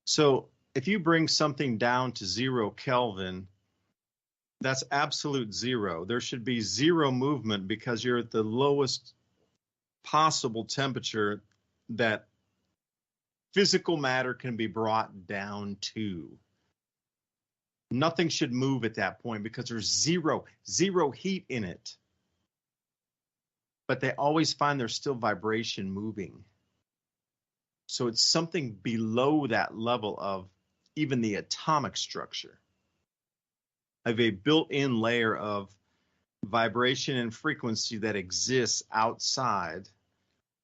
So if you bring something down to 0 Kelvin, that's absolute zero. There should be zero movement because you're at the lowest possible temperature that physical matter can be brought down to. Nothing should move at that point because there's zero heat in it. But they always find there's still vibration moving. So it's something below that level of even the atomic structure, of a built-in layer of vibration and frequency that exists outside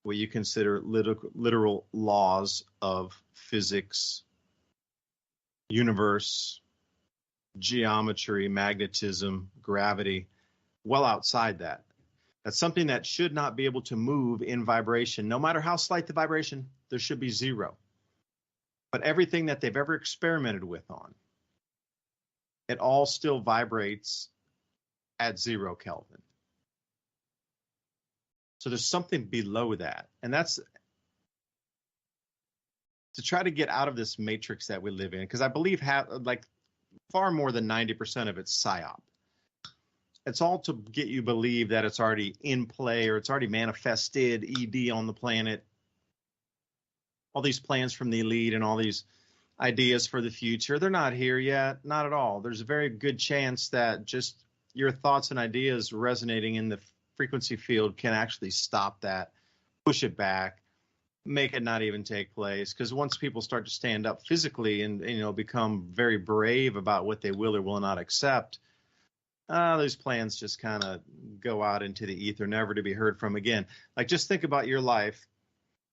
what you consider literal laws of physics, universe, geometry, magnetism, gravity, well outside that. That's something that should not be able to move in vibration. No matter how slight the vibration, there should be zero. But everything that they've ever experimented with on, it all still vibrates at 0 Kelvin. So there's something below that. And that's to try to get out of this matrix that we live in, because I believe far more than 90% of it's psyop. It's all to get you believe that it's already in play or it's already manifested, ED on the planet. All these plans from the elite and all these ideas for the future, they're not here yet, not at all. There's a very good chance that just your thoughts and ideas resonating in the frequency field can actually stop that, push it back, make it not even take place. Because once people start to stand up physically and become very brave about what they will or will not accept, those plans just kind of go out into the ether, never to be heard from again. Like, just think about your life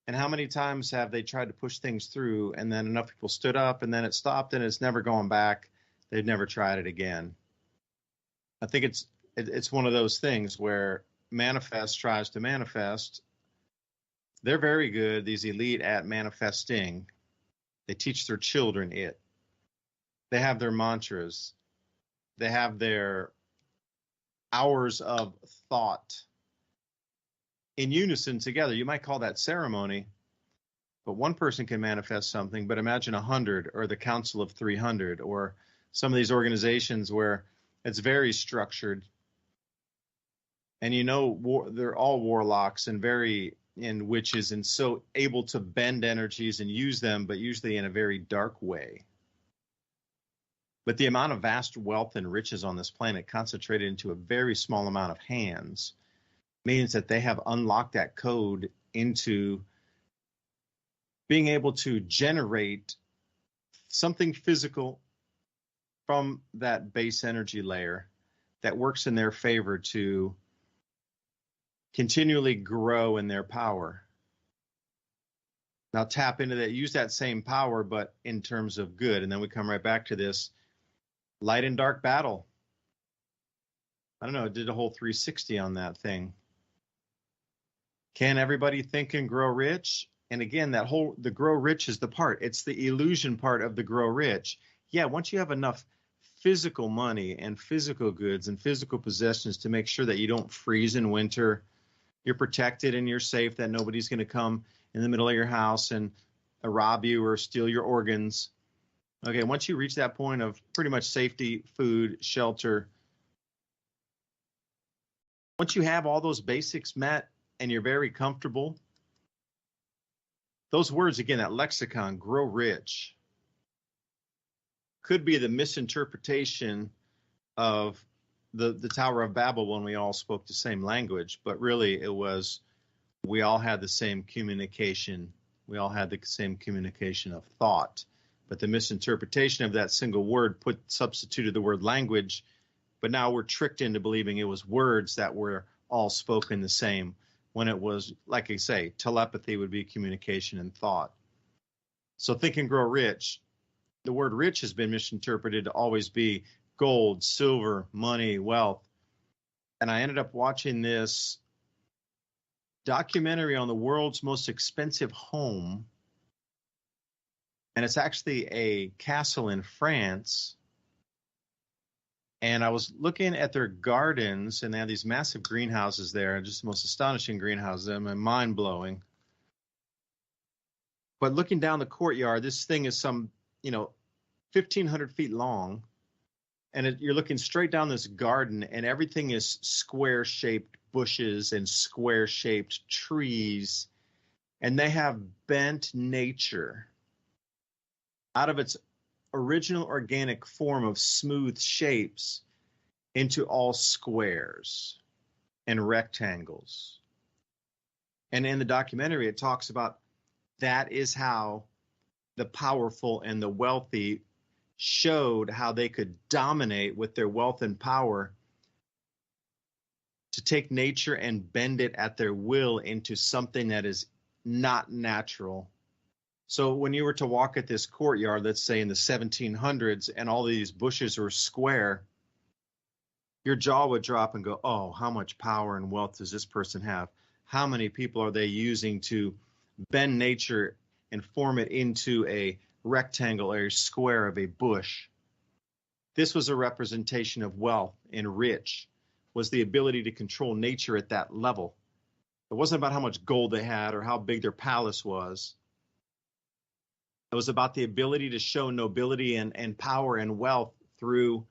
and how many times have they tried to push things through and then enough people stood up and then it stopped and it's never going back. They've never tried it again. I think it's one of those things where manifest tries to manifest. They're very good, these elite, at manifesting. They teach their children it. They have their mantras. They have their hours of thought in unison together. You might call that ceremony, but one person can manifest something, but imagine 100 or the Council of 300 or some of these organizations where it's very structured. And they're all warlocks and witches and so able to bend energies and use them, but usually in a very dark way. But the amount of vast wealth and riches on this planet concentrated into a very small amount of hands means that they have unlocked that code into being able to generate something physical from that base energy layer that works in their favor to continually grow in their power. Now tap into that, use that same power, but in terms of good. And then we come right back to this light and dark battle. I don't know, it did a whole 360 on that thing. Can everybody think and grow rich? And again, the grow rich is the part. It's the illusion part of the grow rich. Yeah, once you have enough physical money and physical goods and physical possessions to make sure that you don't freeze in winter, you're protected and you're safe, that nobody's going to come in the middle of your house and rob you or steal your organs. Okay, once you reach that point of pretty much safety, food, shelter, once you have all those basics met and you're very comfortable, those words, again, that lexicon, grow rich, could be the misinterpretation of the Tower of Babel when we all spoke the same language, but really it was we all had the same communication. We all had the same communication of thought, but the misinterpretation of that single word substituted the word language, but now we're tricked into believing it was words that were all spoken the same, when it was, like I say, telepathy would be communication and thought. So think and grow rich. The word rich has been misinterpreted to always be gold, silver, money, wealth. And I ended up watching this documentary on the world's most expensive home. And it's actually a castle in France. And I was looking at their gardens, and they have these massive greenhouses there, just the most astonishing greenhouses, and mind-blowing. But looking down the courtyard, this thing is some, 1,500 feet long, and you're looking straight down this garden, and everything is square-shaped bushes and square-shaped trees, and they have bent nature out of its original organic form of smooth shapes into all squares and rectangles. And in the documentary, it talks about that is how the powerful and the wealthy showed how they could dominate with their wealth and power to take nature and bend it at their will into something that is not natural. So when you were to walk at this courtyard, let's say in the 1700s, and all these bushes were square, your jaw would drop and go, oh, how much power and wealth does this person have? How many people are they using to bend nature and form it into a rectangle or a square of a bush? This was a representation of wealth, and rich was the ability to control nature at that level. It wasn't about how much gold they had or how big their palace was. It was about the ability to show nobility and power and wealth through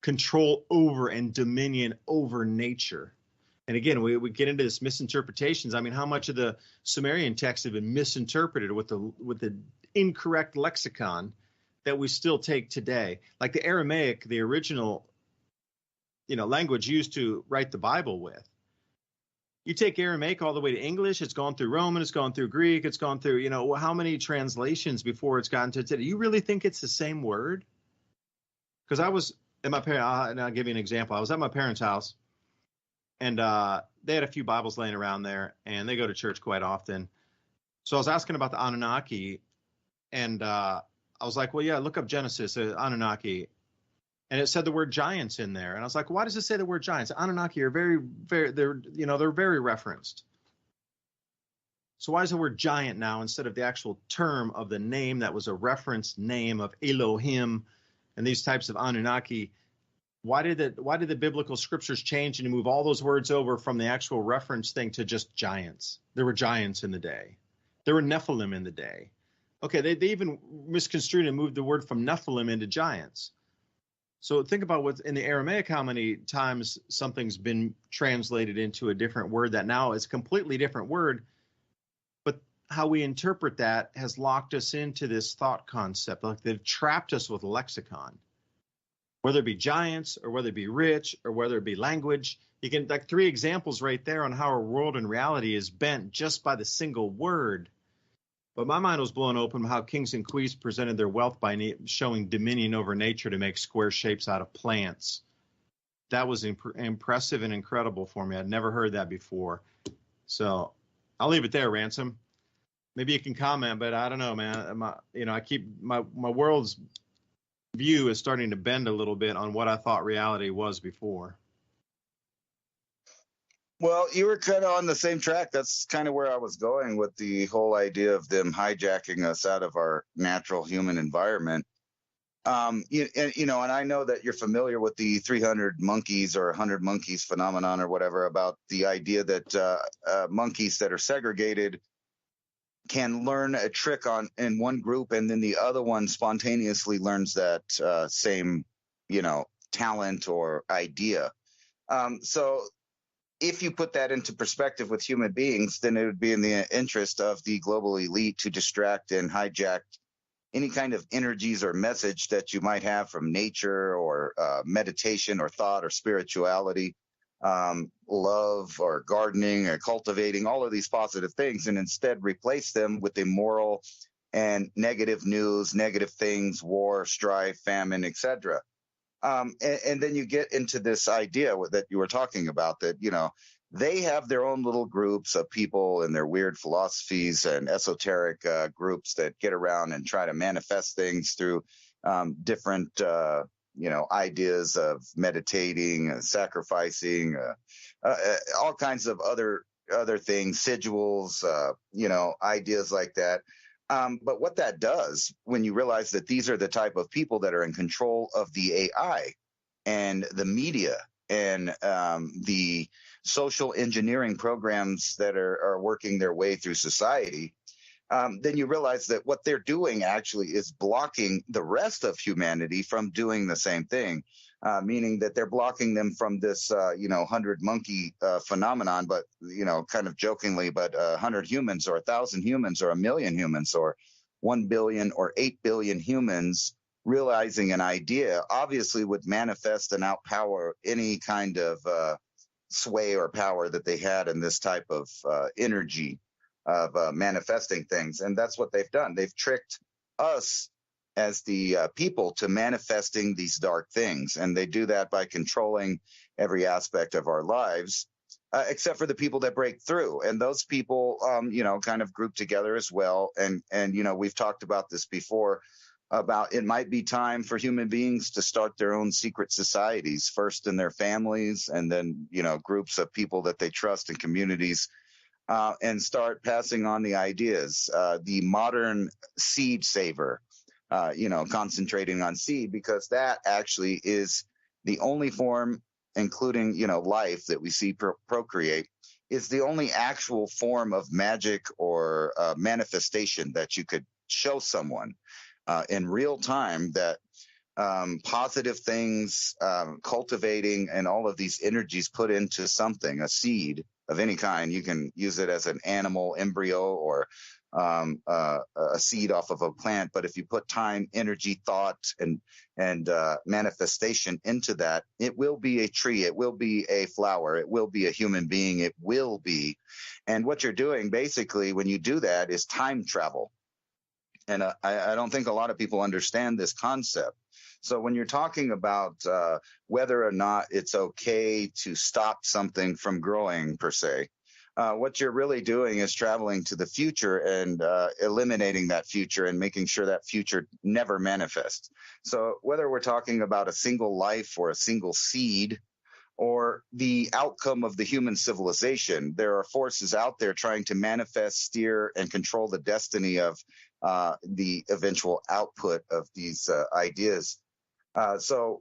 control over and dominion over nature. And again, we get into this misinterpretations. I mean, how much of the Sumerian texts have been misinterpreted with the incorrect lexicon that we still take today? Like the Aramaic, the original, language used to write the Bible with. You take Aramaic all the way to English, it's gone through Roman, it's gone through Greek, it's gone through, how many translations before it's gotten to today? You really think it's the same word? Because I was at my parents, and I'll give you an example. I was at my parents' house, and they had a few Bibles laying around there, and they go to church quite often. So I was asking about the Anunnaki, and I was like, well, yeah, look up Genesis, Anunnaki. And it said the word giants in there. And I was like, why does it say the word giants? Anunnaki are very, very, they're very referenced. So why is the word giant now instead of the actual term of the name that was a referenced name of Elohim and these types of Anunnaki? Why did the biblical scriptures change and move all those words over from the actual reference thing to just giants? There were giants in the day. There were Nephilim in the day. Okay, they even misconstrued and moved the word from Nephilim into giants. So think about what's in the Aramaic, how many times something's been translated into a different word that now is a completely different word, but how we interpret that has locked us into this thought concept. Like they've trapped us with a lexicon, whether it be giants or whether it be rich or whether it be language. You can, like 3 examples right there on how our world and reality is bent just by the single word. But my mind was blown open how kings and queens presented their wealth by showing dominion over nature to make square shapes out of plants that was impressive and incredible for me. I'd never heard that before. So I'll leave it there, Ransom. Maybe you can comment, but I don't know, man. I keep my world's view is starting to bend a little bit on what I thought reality was before. Well, you were kind of on the same track. That's kind of where I was going with the whole idea of them hijacking us out of our natural human environment. And I know that you're familiar with the 300 monkeys or 100 monkeys phenomenon or whatever, about the idea that monkeys that are segregated can learn a trick in one group, and then the other one spontaneously learns that same, talent or idea. So if you put that into perspective with human beings, then it would be in the interest of the global elite to distract and hijack any kind of energies or message that you might have from nature or meditation or thought or spirituality, love or gardening or cultivating, all of these positive things, and instead replace them with immoral and negative news, negative things, war, strife, famine, etc. And then you get into this idea that you were talking about, that, they have their own little groups of people and their weird philosophies and esoteric groups that get around and try to manifest things through different, ideas of meditating, sacrificing, all kinds of other things, sigils, ideas like that. But what that does, when you realize that these are the type of people that are in control of the AI and the media and the social engineering programs that are working their way through society, then you realize that what they're doing actually is blocking the rest of humanity from doing the same thing, meaning that they're blocking them from this, 100 monkey phenomenon, but, kind of jokingly, but 100 humans or 1,000 humans or 1 million humans or 1 billion or 8 billion humans realizing an idea obviously would manifest and outpower any kind of sway or power that they had in this type of energy of manifesting things. And that's what they've done. They've tricked us as the people to manifesting these dark things. And they do that by controlling every aspect of our lives, except for the people that break through. And those people, kind of group together as well. And we've talked about this before, about it might be time for human beings to start their own secret societies, first in their families, and then, groups of people that they trust and communities, and start passing on the ideas. The modern seed saver, concentrating on seed, because that actually is the only form, including, life that we see procreate, is the only actual form of magic or manifestation that you could show someone in real time, that positive things, cultivating, and all of these energies put into something, a seed of any kind. You can use it as an animal embryo or a seed off of a plant. But if you put time, energy, thought, and manifestation into that, it will be a tree. It will be a flower. It will be a human being. It will be. And what you're doing basically when you do that is time travel. And I don't think a lot of people understand this concept. So when you're talking about whether or not it's okay to stop something from growing per se, what you're really doing is traveling to the future and eliminating that future and making sure that future never manifests. So whether we're talking about a single life or a single seed or the outcome of the human civilization, there are forces out there trying to manifest, steer, and control the destiny of the eventual output of these ideas. So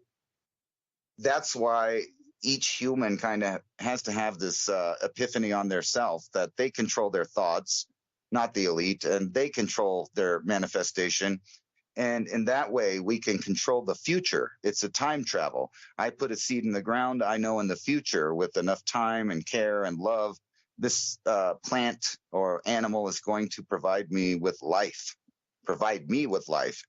that's why each human kind of has to have this epiphany on their self, that they control their thoughts, not the elite, and they control their manifestation. And in that way, we can control the future. It's a time travel. I put a seed in the ground. I know in the future, with enough time and care and love, this plant or animal is going to provide me with life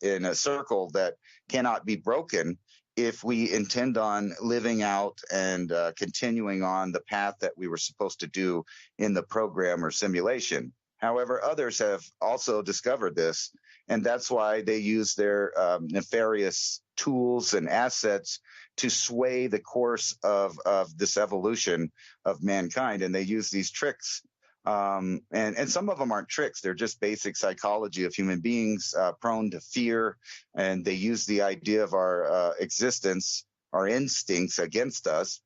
in a circle that cannot be broken if we intend on living out and continuing on the path that we were supposed to do in the program or simulation. However, others have also discovered this, and that's why they use their nefarious tools and assets to sway the course of this evolution of mankind. And they use these tricks. And some of them aren't tricks. They're just basic psychology of human beings, prone to fear. And they use the idea of our existence, our instincts against us.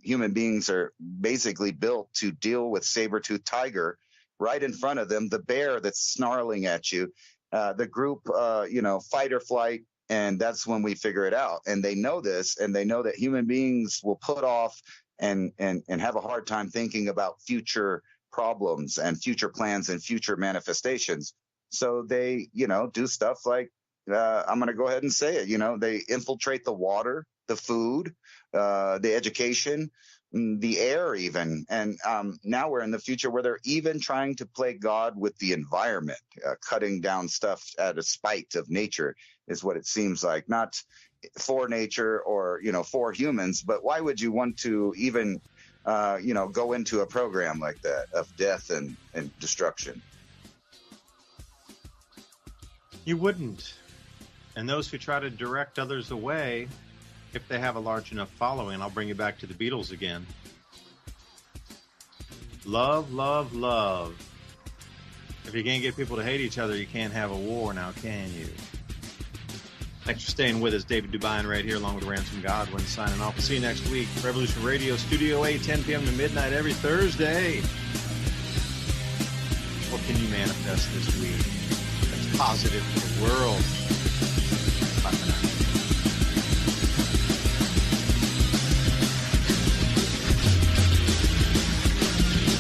Human beings are basically built to deal with saber-toothed tiger right in front of them, the bear that's snarling at you, the group, fight or flight. And that's when we figure it out. And they know this, and they know that human beings will put off and have a hard time thinking about future problems and future plans and future manifestations. So they, do stuff like, I'm going to go ahead and say it, they infiltrate the water, the food, the education, the air even. And now we're in the future where they're even trying to play God with the environment, cutting down stuff out of spite of nature is what it seems like. Not for nature or, for humans, but why would you want to even, go into a program like that of death and destruction? You wouldn't. And those who try to direct others away, if they have a large enough following, I'll bring you back to the Beatles again. Love, love, love. If you can't get people to hate each other, you can't have a war now, can you? Thanks for staying with us. David DuByne right here along with Ransom Godwin signing off. We'll see you next week. Revolution Radio, Studio A, 10 p.m. to midnight every Thursday. What can you manifest this week that's positive for the world? Bye for now.